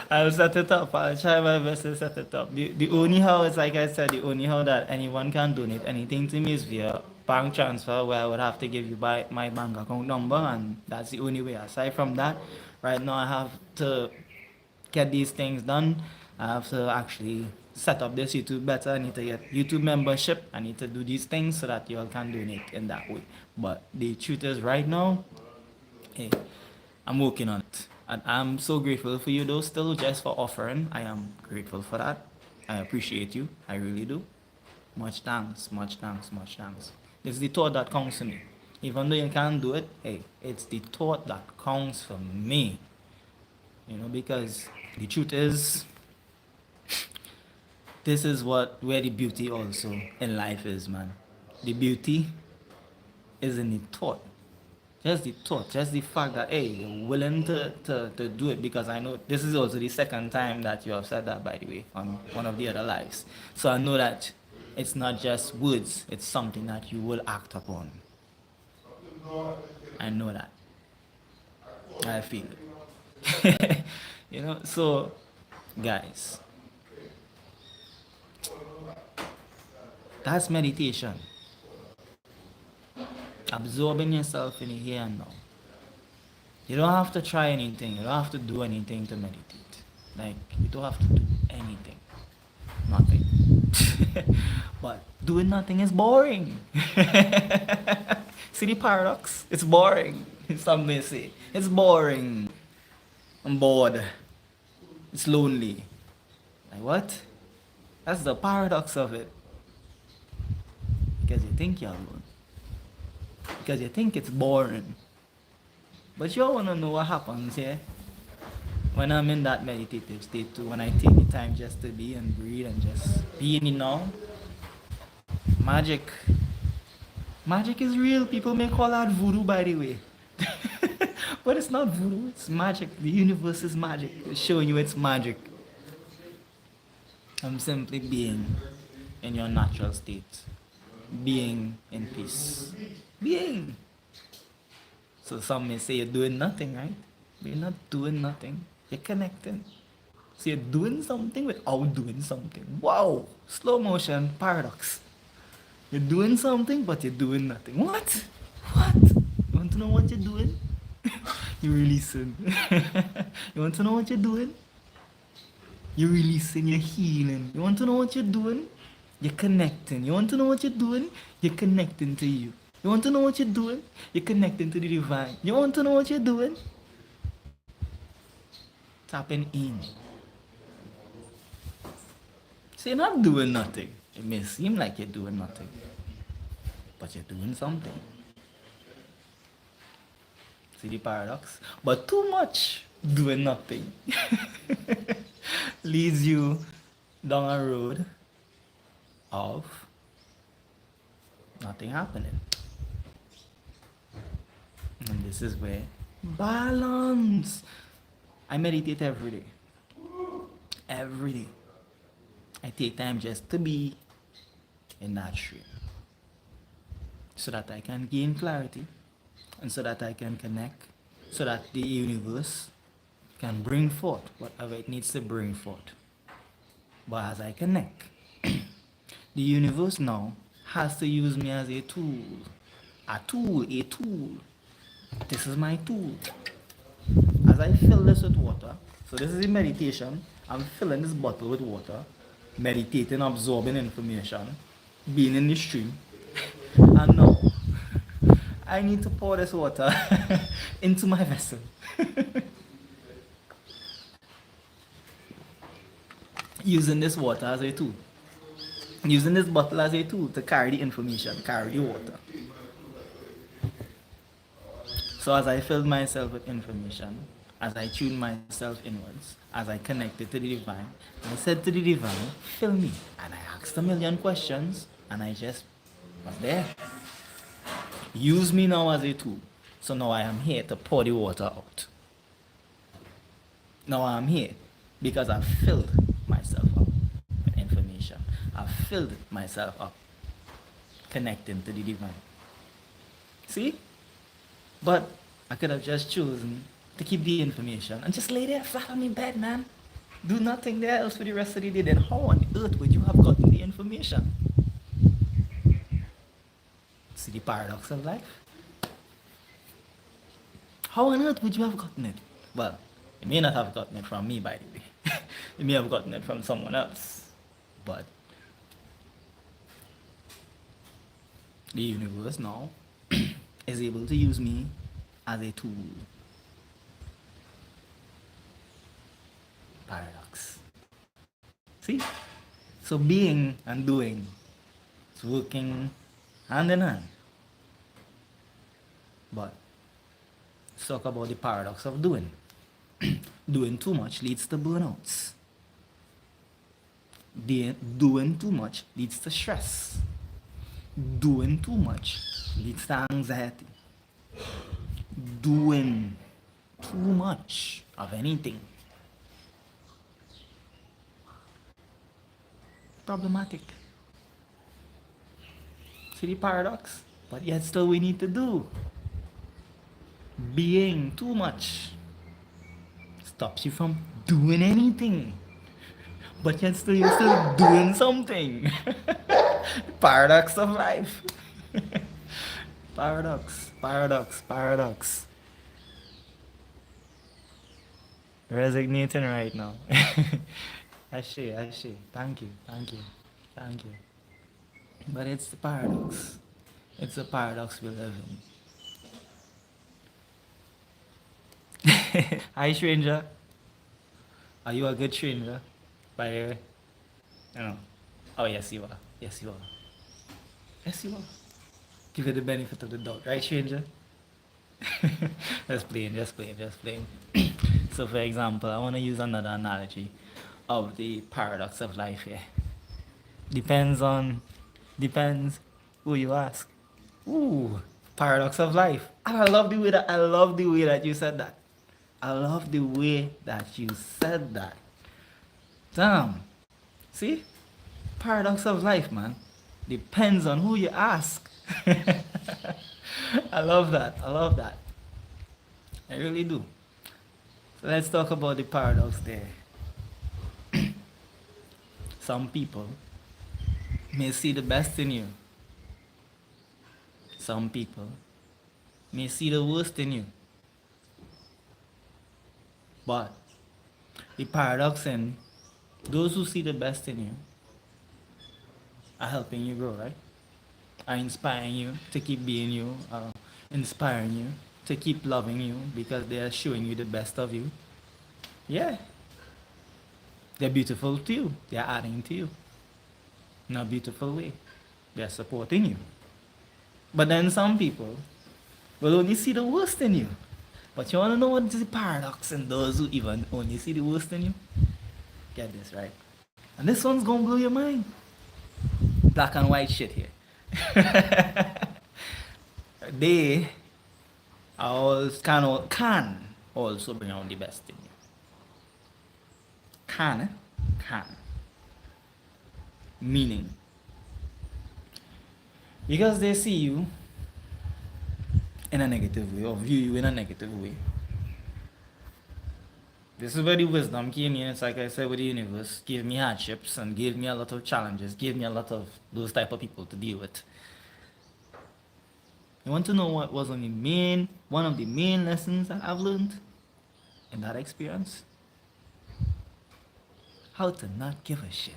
Speaker 1: I'll set it up. I'll try my best to set it up. The only how is, like I said, the only how that anyone can donate anything to me is via bank transfer, where I would have to give you my bank account number, and that's the only way. Aside from that, right now I have to get these things done. I have to actually set up this YouTube better. I need to get YouTube membership. I need to do these things so that you all can donate in that way. But the truth is, right now, hey, I'm working on it. And I'm so grateful for you though, still, just for offering. I am grateful for that. I appreciate you. I really do. Much thanks, much thanks, much thanks. It's the thought that counts for me. Even though you can't do it, hey, it's the thought that counts for me. You know, because the truth is, this is where the beauty also in life is, man. The beauty is in the thought. Just the thought, just the fact that, hey, you're willing to do it, because I know this is also the second time that you have said that, by the way, on one of the other lives. So I know that it's not just words, it's something that you will act upon. I know that. I feel it. You know, so, guys, that's meditation. Absorbing yourself in the here and now. You don't have to try anything. You don't have to do anything to meditate. Like, you don't have to do anything. Nothing. But doing nothing is boring. See the paradox? It's boring. Some may say. It's boring. I'm bored. It's lonely. Like what? That's the paradox of it. Because you think you're alone. Because you think it's boring. But you all want to know what happens here when I'm in that meditative state too, when I take the time just to be and breathe and just be in the now. Magic. Magic is real. People may call that voodoo, by the way. But it's not voodoo, it's magic. The universe is magic. It's showing you it's magic. I'm simply being in your natural state. Being in peace. Being. So some may say you're doing nothing, right? But you're not doing nothing. You're connecting. So you're doing something without doing something. Wow! Slow motion paradox. You're doing something, but you're doing nothing. What? What? You want to know what you're doing? You're releasing. You want to know what you're doing? You're releasing, you're healing. You want to know what you're doing? You're connecting. You want to know what you're doing? You're connecting to you. You want to know what you're doing? You're connecting to the divine. You want to know what you're doing? Tapping in. So you're not doing nothing. It may seem like you're doing nothing, but you're doing something. See the paradox? But too much doing nothing leads you down a road of nothing happening. And this is where balance. I meditate every day. Every day. I take time just to be in that stream so that I can gain clarity and so that I can connect, so that the universe can bring forth whatever it needs to bring forth. But as I connect, the universe now has to use me as a tool. A tool. This is my tool. As I fill this with water, so this is a meditation, I'm filling this bottle with water, meditating, absorbing information, being in the stream, and now I need to pour this water into my vessel. Using this water as a tool. Using this bottle as a tool to carry the information, carry the water. So as I filled myself with information, as I tuned myself inwards, as I connected to the divine, I said to the divine, fill me. And I asked a million questions, and I just was there. Use me now as a tool. So now I am here to pour the water out. Now I am here because I've filled myself up with information. I've filled myself up connecting to the divine. See? But I could have just chosen to keep the information and just lay there flat on my bed, man. Do nothing there else for the rest of the day. Then how on earth would you have gotten the information? See the paradox of life? How on earth would you have gotten it? Well, you may not have gotten it from me, by the way. You may have gotten it from someone else. But the universe now is able to use me as a tool. Paradox. See? So being and doing is working hand in hand. But let's talk about the paradox of doing. Doing too much leads to burnouts. Doing too much leads to stress. Doing too much leads to anxiety. Doing too much of anything. Problematic. See the paradox? But yet still we need to do. Being too much stops you from doing anything. But yet still you're still doing something. Paradox of life. Paradox. Resignating right now. Ashe. Thank you. But it's the paradox. It's the paradox we live in. Hi, stranger. Are you a good stranger? By the way? No. Oh, yes, you are. Yes, you are. Give it the benefit of the doubt, right, stranger? Just playing. So, for example, I want to use another analogy of the paradox of life here. Depends who you ask. Ooh, paradox of life. And I love the way that you said that. Damn. See? Paradox of life, man. Depends on who you ask. I love that. I really do. So let's talk about the paradox there. Some people may see the best in you. Some people may see the worst in you. But the paradox in those who see the best in you are helping you grow, right? Are inspiring you to keep being you, inspiring you to keep loving you because they are showing you the best of you. Yeah, they're beautiful to you. They're adding to you in a beautiful way. They're supporting you. But then some people will only see the worst in you. But you want to know what is the paradox in those who even only see the worst in you? Get this, right? And this one's gonna blow your mind. Black and white shit here. They can also bring out the best in you. Can, eh? Can. Meaning, because they see you in a negative way or view you in a negative way. This is where the wisdom came in. It's like I said with the universe, gave me hardships and gave me a lot of challenges, gave me a lot of those type of people to deal with. You want to know what was one of the main lessons that I've learned in that experience? How to not give a shit.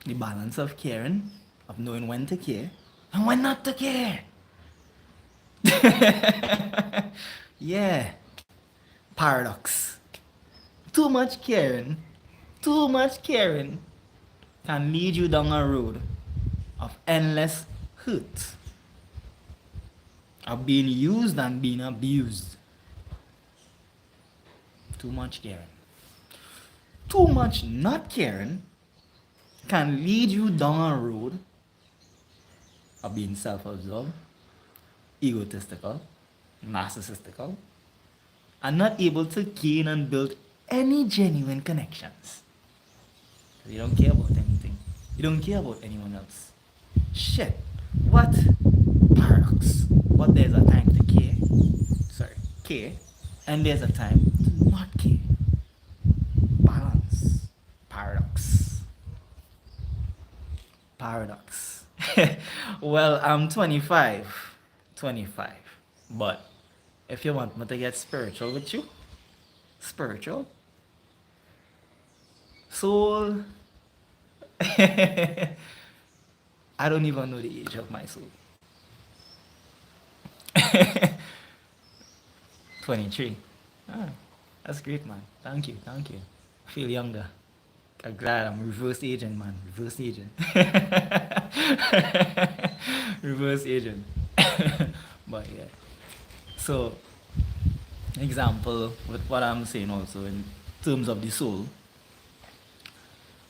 Speaker 1: The balance of caring, of knowing when to care and when not to care. Yeah. Paradox. Too much caring can lead you down a road of endless hurt, of being used and being abused. Too much caring. Too much not caring can lead you down a road of being self-absorbed, egotistical, narcissistical, and not able to gain and build any genuine connections. You don't care about anything. You don't care about anyone else. Shit. What? Paradox. But there's a time to care. Sorry, care. And there's a time to not care. Balance. Paradox. Paradox. Well, I'm 25. 25. But if you want me to get spiritual with you, spiritual, soul, I don't even know the age of my soul. 23. Ah, that's great, man. Thank you, thank you. I feel younger. I'm glad I'm reverse agent, man. Reverse agent. Reverse agent. But yeah. So, example with what I'm saying also in terms of the soul.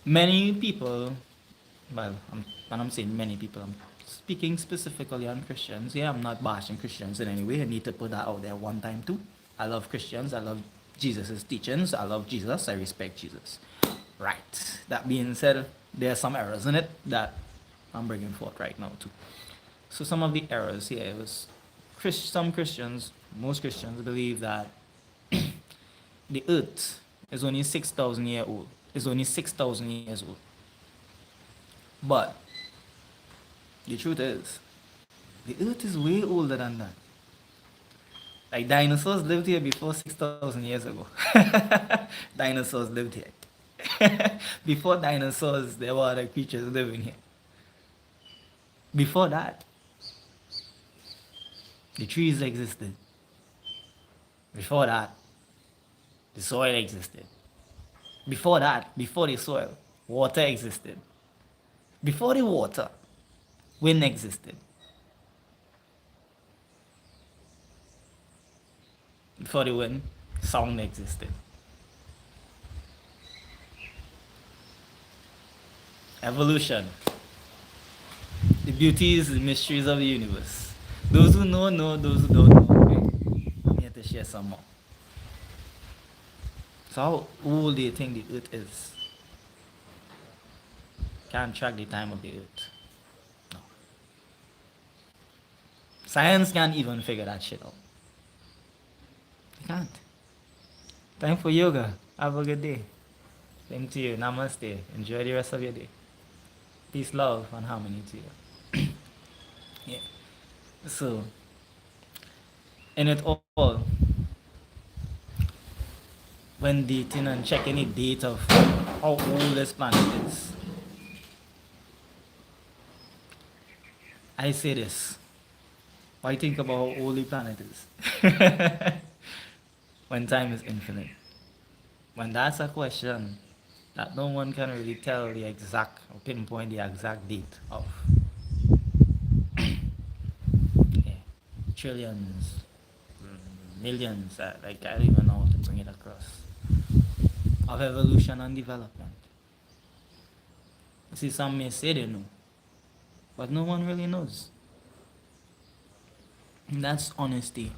Speaker 1: Many people, well, when I'm saying many people, I'm speaking specifically on Christians. Yeah, I'm not bashing Christians in any way. I need to put that out there one time too. I love Christians. I love Jesus' teachings. I love Jesus. I respect Jesus. Right. That being said, there are some errors in it that I'm bringing forth right now too. So some of the errors here was some Christians, most Christians believe that the earth is only 6,000 years old. Is only 6,000 years old. But the truth is, the earth is way older than that. Like dinosaurs lived here before 6,000 years ago. Dinosaurs lived here. Before dinosaurs, there were other creatures living here. Before that, the trees existed. Before that, the soil existed. Before that, before the soil, water existed. Before the water, wind existed. Before the wind, sound existed. Evolution. The beauties, the mysteries of the universe. Those who know, know. Those who don't know, okay? I'm here to share some more. So how old do you think the earth is? Can't track the time of the earth. No. Science can't even figure that shit out. They can't. Time for yoga. Have a good day. Same to you. Namaste. Enjoy the rest of your day. Peace, love, and harmony to you. Yeah. So, in it all, when dating and checking the date of how old this planet is. I say this. Why think about how old the planet is? When time is infinite. When that's a question that no one can really tell the exact or pinpoint the exact date of. Yeah. Trillions, millions, like I don't even know how to bring it across. Of evolution and development. You see, some may say they know, but no one really knows. And that's honesty.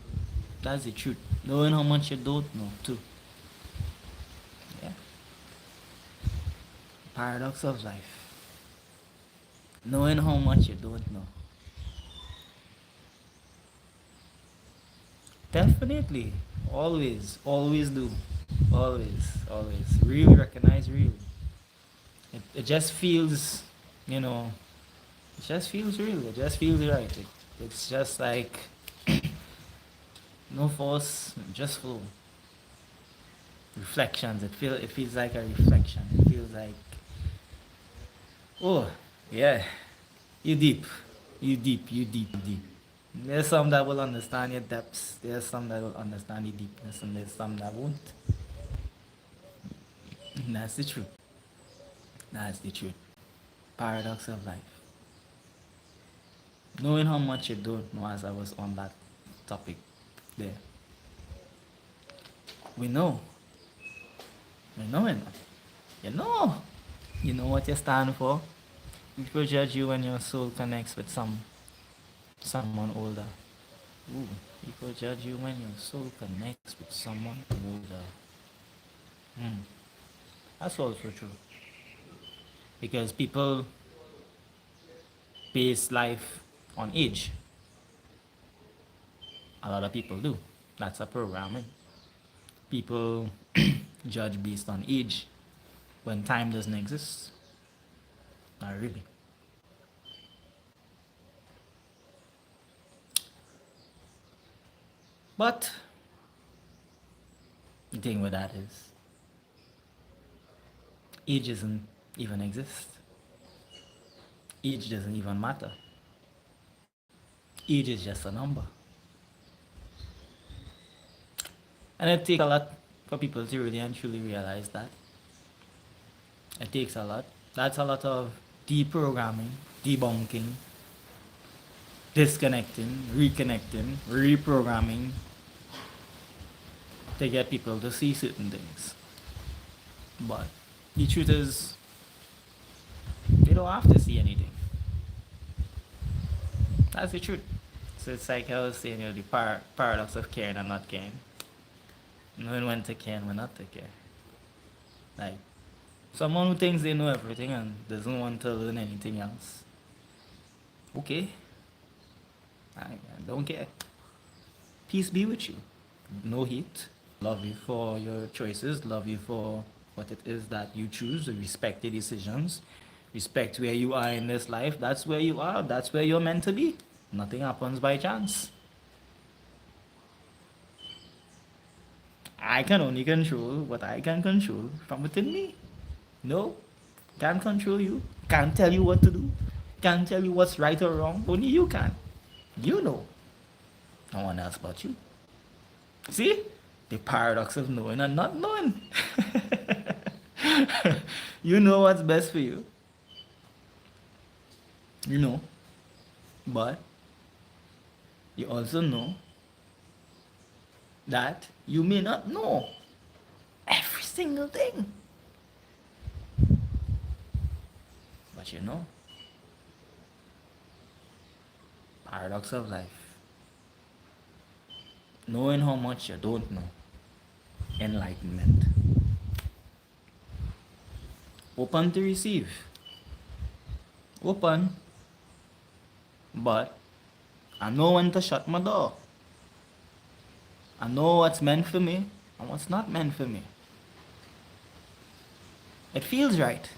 Speaker 1: That's the truth. Knowing how much you don't know, too. Yeah. Paradox of life. Knowing how much you don't know. Definitely. Always. Always do. Always. Always. Really recognize real. It just feels, you know, it just feels real. It just feels right. It's just like no force, just flow. Reflections. It feels like a reflection. It feels like, oh yeah, you deep, you deep, you deep, you deep. There's some that will understand your depths. There's some that will understand your deepness, and there's some that won't. And that's the truth. That's the truth. Paradox of life. Knowing how much you don't know, as I was on that topic there. We know. We know enough. You know. You know what you stand for. People judge you when your soul connects with someone older. Ooh, people judge you when your soul connects with someone older. That's also true. Because people base life on age. A lot of people do. That's a programming. People judge based on age when time doesn't exist. Not really. But the thing with that is, age doesn't even exist. Age doesn't even matter. Age is just a number. And it takes a lot for people to really and truly realize that. It takes a lot. That's a lot of deprogramming, debunking, disconnecting, reconnecting, reprogramming to get people to see certain things. But the truth is, they don't have to see anything. That's the truth. So it's like I was saying, the paradox of caring and not caring. Knowing when to care and when not to care. Like, someone who thinks they know everything and doesn't want to learn anything else. Okay. I don't care. Peace be with you. No hate. Love you for your choices. Love you for what it is that you choose. Respect your decisions. Respect where you are in this life. That's where you are. That's where you're meant to be. Nothing happens by chance. I can only control what I can control from within me. No, can't control you. Can't tell you what to do. Can't tell you what's right or wrong. Only you can. You know. No one else but you. See? The paradox of knowing and not knowing. You know what's best for you. You know. But you also know that you may not know every single thing. But you know. Paradox of life. Knowing how much you don't know. Enlightenment. Open to receive. Open. But I know when to shut my door. I know what's meant for me and what's not meant for me. It feels right.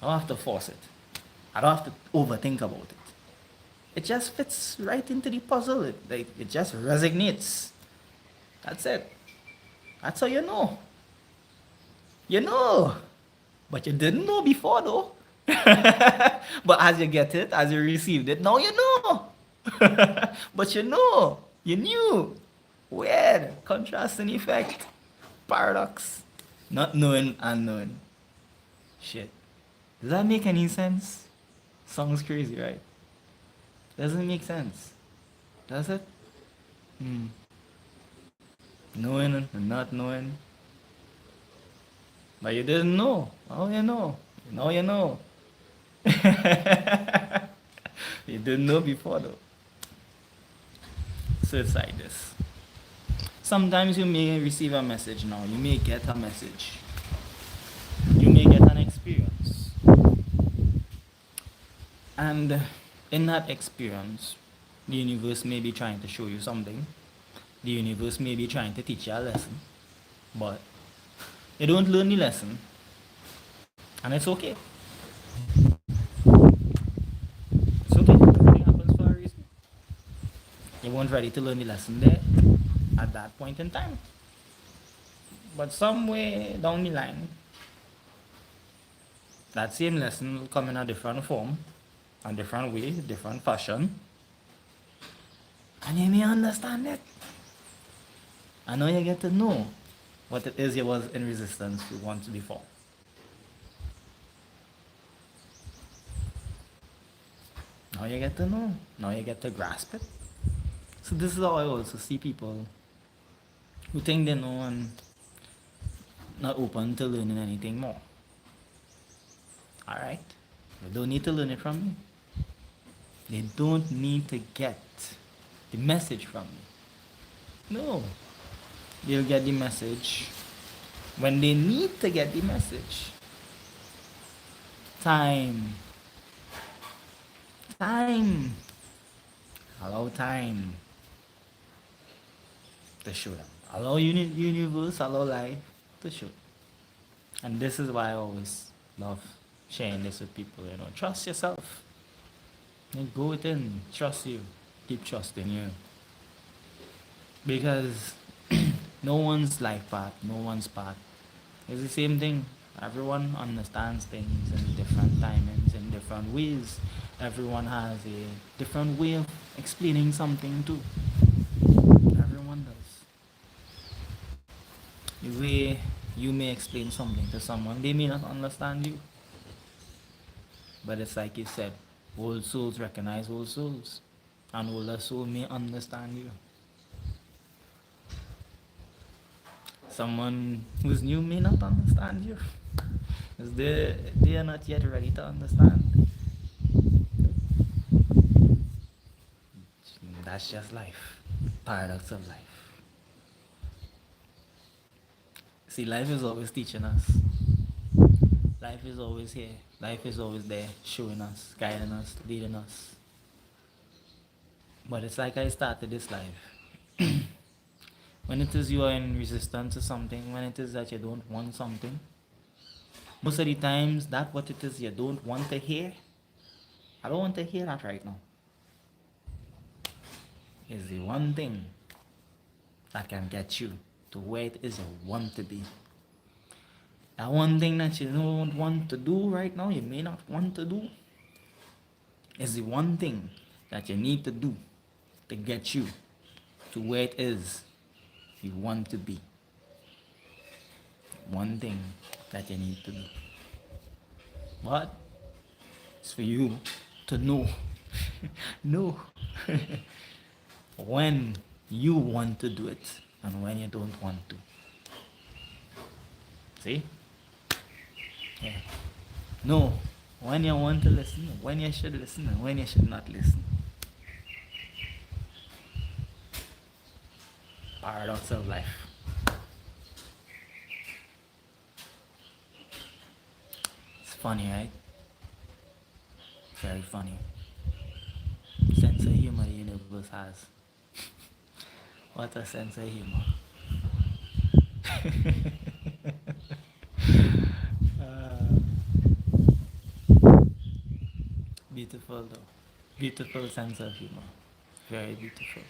Speaker 1: I don't have to force it. I don't have to overthink about it. It just fits right into the puzzle. It just resonates. That's it. That's how you know. You know. But you didn't know before though. But as you get it, as you received it, now you know. But you know. You knew. Weird. Contrasting effect. Paradox. Not knowing and knowing. Shit. Does that make any sense? Sounds crazy, right? Doesn't make sense. Does it? Hmm. Knowing and not knowing. But you didn't know. Oh, you know. Now you know. You didn't know before though. So it's like this. Sometimes you may receive a message now. You may get a message. You may get an experience. And in that experience, the universe may be trying to show you something. The universe may be trying to teach you a lesson. But you don't learn the lesson. And it's okay. It's okay. Everything happens for a reason. You weren't ready to learn the lesson there at that point in time. But somewhere down the line, that same lesson will come in a different form, a different way, different fashion. And you may understand it. And now you get to know what it is you was in resistance to once before. Now you get to know. Now you get to grasp it. So this is how I also see people who think they know and not open to learning anything more. Alright? They don't need to learn it from me. They don't need to get the message from me. No. They'll get the message when they need to get the message. Time. Time. Allow time to show them. Allow universe, allow life to show. And this is why I always love sharing this with people, you know. Trust yourself. And go within. Trust you. Keep trusting you. Because no one's life path, no one's path. It's the same thing. Everyone understands things in different timings, in different ways. Everyone has a different way of explaining something too. Everyone does. The way you may explain something to someone, they may not understand you. But it's like you said, old souls recognize old souls. An older soul may understand you. Someone who's new may not understand you. Because they are not yet ready to understand. That's just life. Paradox of life. See, life is always teaching us. Life is always here. Life is always there, showing us, guiding us, leading us. But it's like I started this life. When it is you are in resistance to something, when it is that you don't want something, most of the times that what it is you don't want to hear, I don't want to hear that right now, is the one thing that can get you to where it is you want to be. That one thing that you don't want to do right now, you may not want to do, is the one thing that you need to do to get you to where it is you want to be. One thing that you need to do. But it's for you to know. Know when you want to do it and when you don't want to. See? Yeah. Know when you want to listen, when you should listen, and when you should not listen. Paradox of life. It's funny, right? Very funny. Sense of humor the universe has. What a sense of humor. Uh, Beautiful though. Beautiful sense of humor. Very beautiful.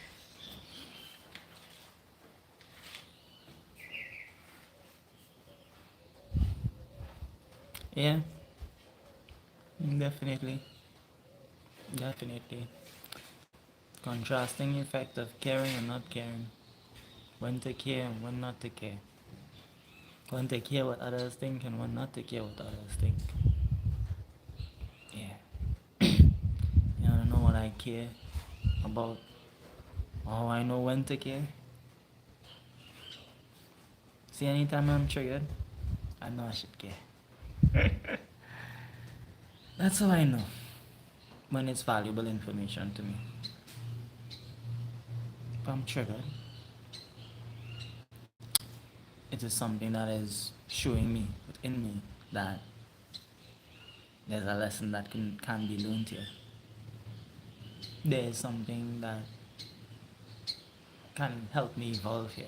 Speaker 1: Yeah, definitely. Definitely. Contrasting effect of caring and not caring. When to care and when not to care. When to care what others think and when not to care what others think. Yeah. You wanna know what I care about? Oh, I know when to care. See, anytime I'm triggered, I know I should care. That's how I know when it's valuable information to me. If I'm triggered, it is something that is showing me within me that there's a lesson that can be learned here. There is something that can help me evolve here.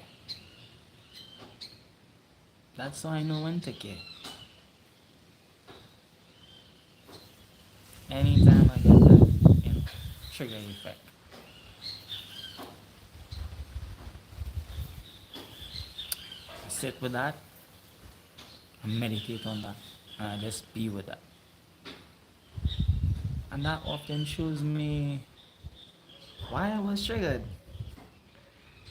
Speaker 1: That's how I know when to care. Anytime I get that, trigger effect, I sit with that, I meditate on that, and I just be with that. And that often shows me why I was triggered.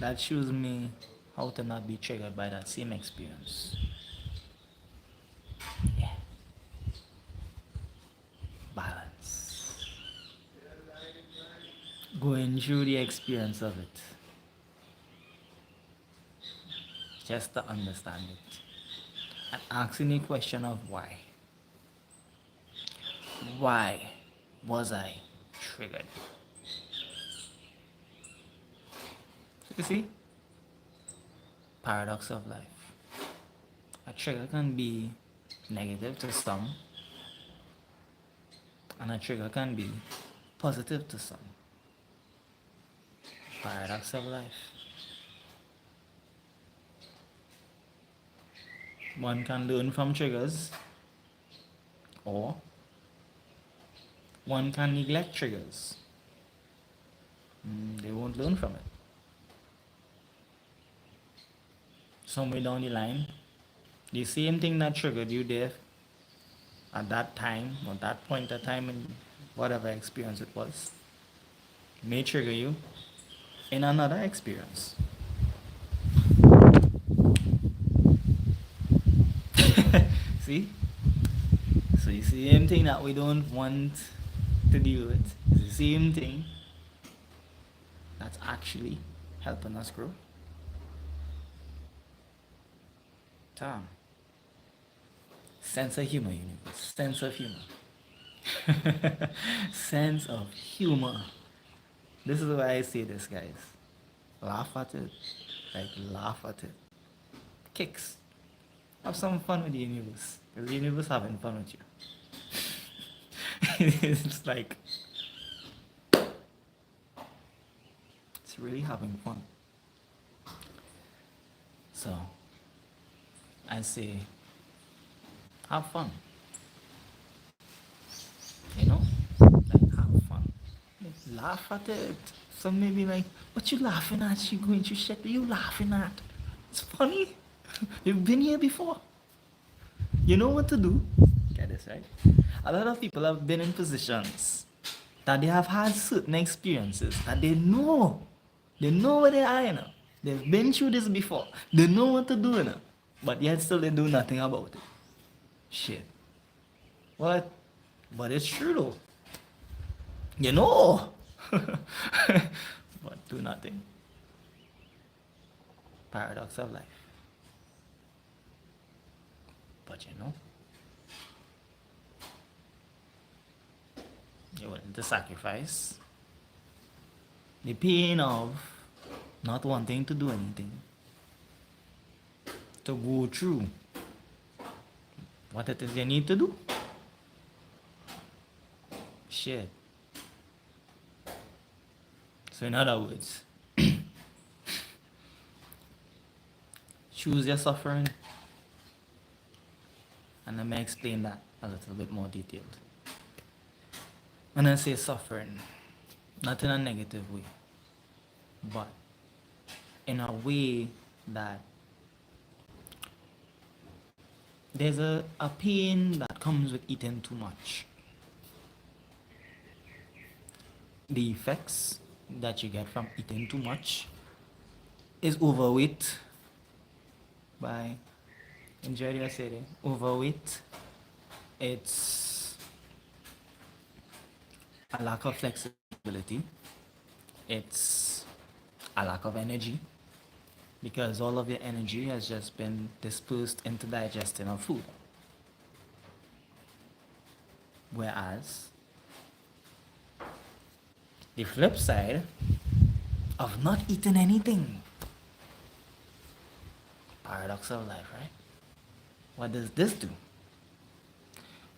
Speaker 1: That shows me how to not be triggered by that same experience. Yeah, balance. Going through the experience of it, just to understand it. And asking the question of why. Why was I triggered? You see? Paradox of life. A trigger can be negative to some, and a trigger can be positive to some. Paradox of life. One can learn from triggers, or one can neglect triggers. They won't learn from it. Somewhere down the line, the same thing that triggered you there at that time, or that point of time in whatever experience it was, may trigger you in another experience. See? So it's the same thing that we don't want to deal with. It's the same thing that's actually helping us grow. Tom. Sense of humor, universe. Sense of humor. Sense of humor. This is why I say this, guys. Laugh at it. Like, laugh at it. Kicks. Have some fun with the universe. Because the universe having fun with you. It's like, it's really having fun. So, I say, have fun. You know? Like, have fun. Like, laugh at it. Some may be like, what you laughing at? You going through shit? What you laughing at? It's funny. You've been here before. You know what to do. Get this right? A lot of people have been in positions that they have had certain experiences that they know. They know where they are, They've been through this before. They know what to do, But yet still they do nothing about it. Shit. What? But it's true though. You know. But do nothing. Paradox of life. But you're willing to sacrifice the pain of not wanting to do anything to go through what it is you need to do. Shit. So in other words, choose your suffering. And let me explain that a little bit more detailed. When I say suffering, not in a negative way, but in a way that There's a pain that comes with eating too much. The effects that you get from eating too much is overweight. By enjoy your city. Overweight. It's a lack of flexibility. It's a lack of energy because all of your energy has just been dispersed into digesting of food. Whereas the flip side of not eating anything, paradox of life, right? What does this do?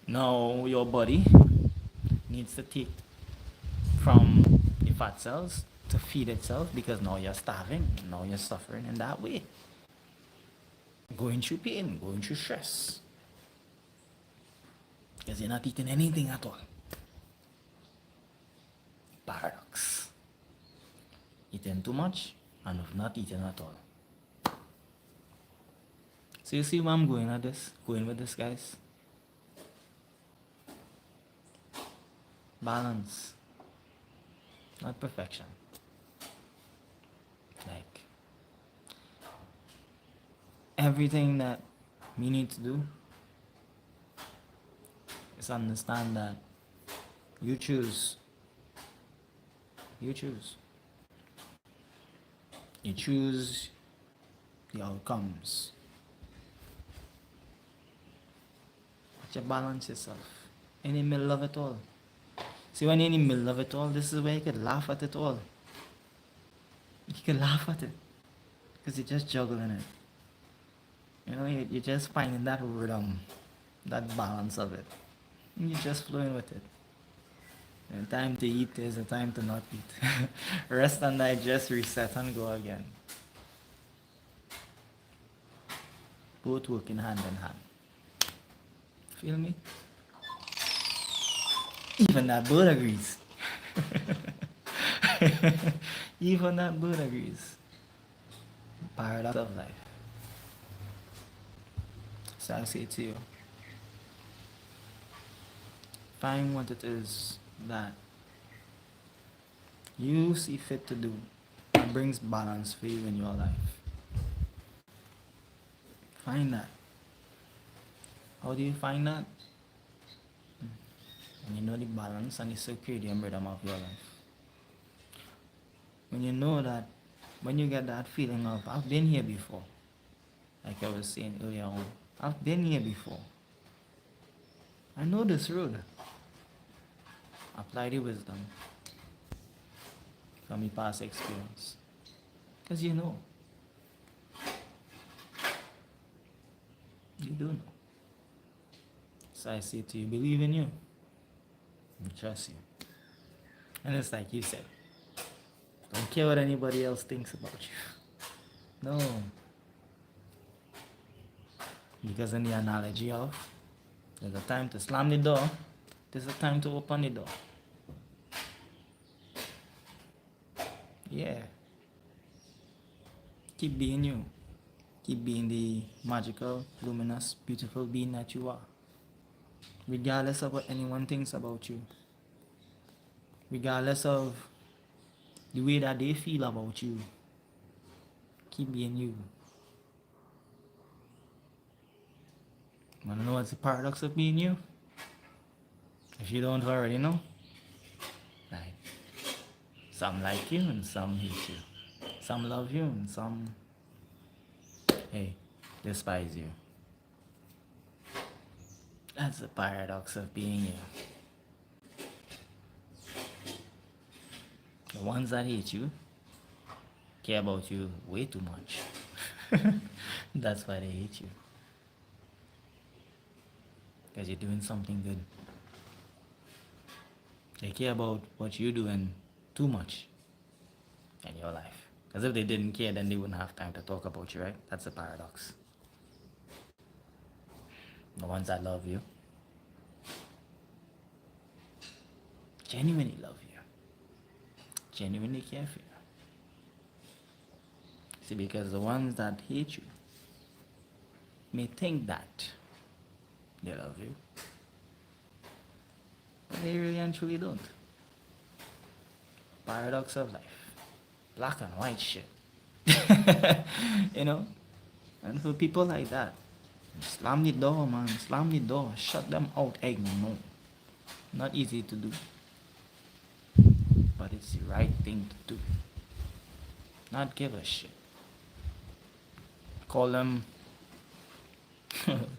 Speaker 1: Now your body needs to take from the fat cells to feed itself because now you're starving, now you're suffering in that way. Going through pain, going through stress. Because you're not eating anything at all. Paradox. Eating too much and of not eating at all. So you see where I'm going with this, guys? Balance, not perfection. Like, everything that we need to do is understand that you choose. You choose. You choose the outcomes. But you balance yourself in the middle of it all. See, when you're in the middle of it all, this is where you could laugh at it all. You can laugh at it because you're just juggling it. You know, you're just finding that rhythm, that balance of it. And you're just flowing with it. And time to eat is a time to not eat. Rest and digest, reset and go again. Both working hand in hand. Feel me? Even that bird agrees. Even that bird agrees. Paradox of life. So I say to you, find what it is that you see fit to do that brings balance for you in your life. Find that. How do you find that? When you know the balance and the circadian rhythm of your life. When you know that, when you get that feeling of, I've been here before, like I was saying earlier on, I've been here before. I know this road. Apply the wisdom from your past experience. Because you know. You do know. So I say to you, believe in you. And trust you. And it's like you said, don't care what anybody else thinks about you. No. Because in the analogy of, there's a time to slam the door, there's a time to open the door. Yeah. Keep being you. Keep being the magical, luminous, beautiful being that you are. Regardless of what anyone thinks about you. Regardless of the way that they feel about you. Keep being you. Wanna know what's the paradox of being you? If you don't already know, right? Some like you and some hate you. Some love you and some, hey, despise you. That's the paradox of being you. The ones that hate you care about you way too much. That's why they hate you. Because you're doing something good. They care about what you're doing too much in your life. Because if they didn't care, then they wouldn't have time to talk about you, right? That's the paradox. The ones that love you genuinely love you, genuinely care for you. See, because the ones that hate you may think that they love you. But they really and truly don't. Paradox of life. Black and white shit. You know? And for people like that, slam the door, man. Slam the door. Shut them out. Egg, no. Not easy to do. But it's the right thing to do. Not give a shit. Call them,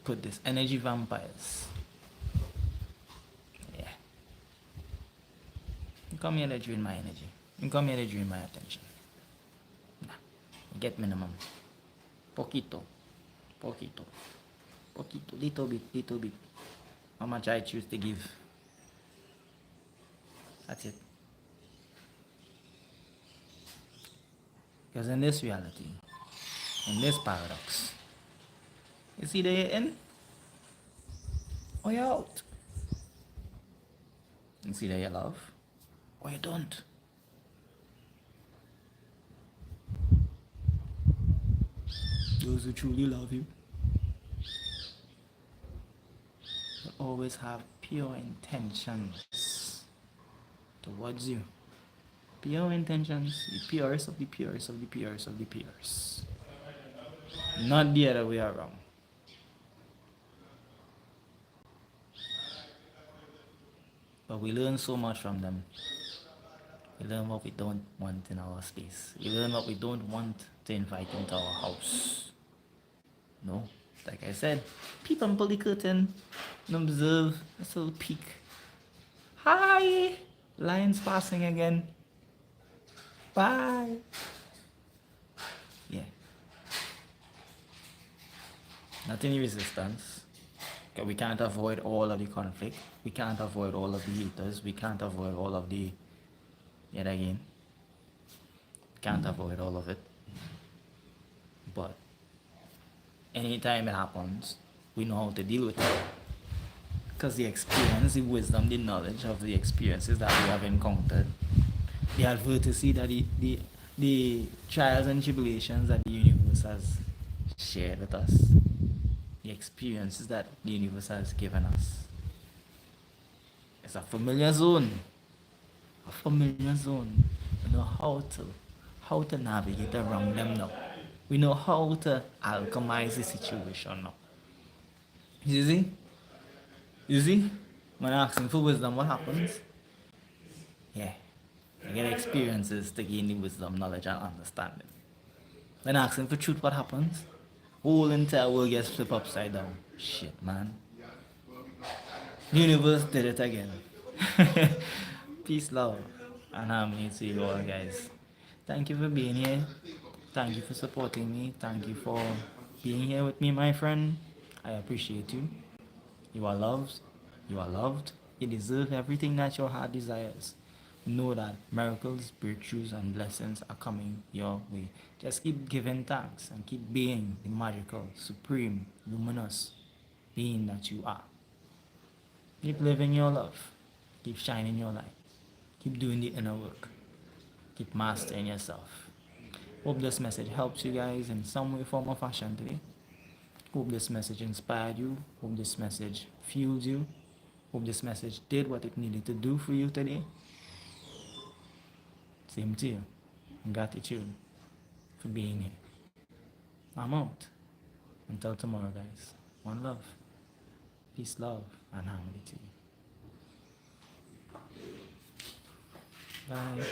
Speaker 1: put this, energy vampires. Yeah. You come here to drain my energy. You come here to drain my attention. Nah. You get minimum. Poquito. Poquito. Poquito. Little bit. Little bit. How much I choose to give. That's it. Because in this reality, in this paradox, it's either you're in or you're out. It's either you love or you don't. Those who truly love you will always have pure intentions towards you. Pure intentions, the purest of the purest of the purest of the purest. Not the other way around. But we learn so much from them. We learn what we don't want in our space. We learn what we don't want to invite into our house. No, like I said, peep and pull the curtain and observe a little peek. Hi! Lions passing again. Bye! Yeah. Not any resistance. We can't avoid all of the conflict. We can't avoid all of the haters. We can't avoid all of the... Yet again. Can't avoid all of it. But anytime it happens, we know how to deal with it. Because the experience, the wisdom, the knowledge of the experiences that we have encountered, the adversity that the trials and tribulations that the universe has shared with us, the experiences that the universe has given us. It's a familiar zone. A familiar zone. We know how to navigate around them now. We know how to alchemize the situation now. You see? You see? When asking for wisdom, what happens? Yeah. You get experiences to gain the wisdom, knowledge, and understanding. When asking for truth, what happens? Whole entire world gets flipped upside down. Shit, man. The universe did it again. Peace, love, and harmony to you all, guys. Thank you for being here. Thank you for supporting me. Thank you for being here with me, my friend. I appreciate you. You are loved. You are loved. You deserve everything that your heart desires. Know that miracles, breakthroughs, and blessings are coming your way. Just keep giving thanks and keep being the magical, supreme, luminous being that you are. Keep living your love. Keep shining your light. Keep doing the inner work. Keep mastering yourself. Hope this message helps you guys in some way, form, or fashion today. Hope this message inspired you. Hope this message fueled you. Hope this message did what it needed to do for you today. Same to you. Gratitude for being here. I'm out. Until tomorrow, guys. One love. Peace, love, and harmony to you. Bye.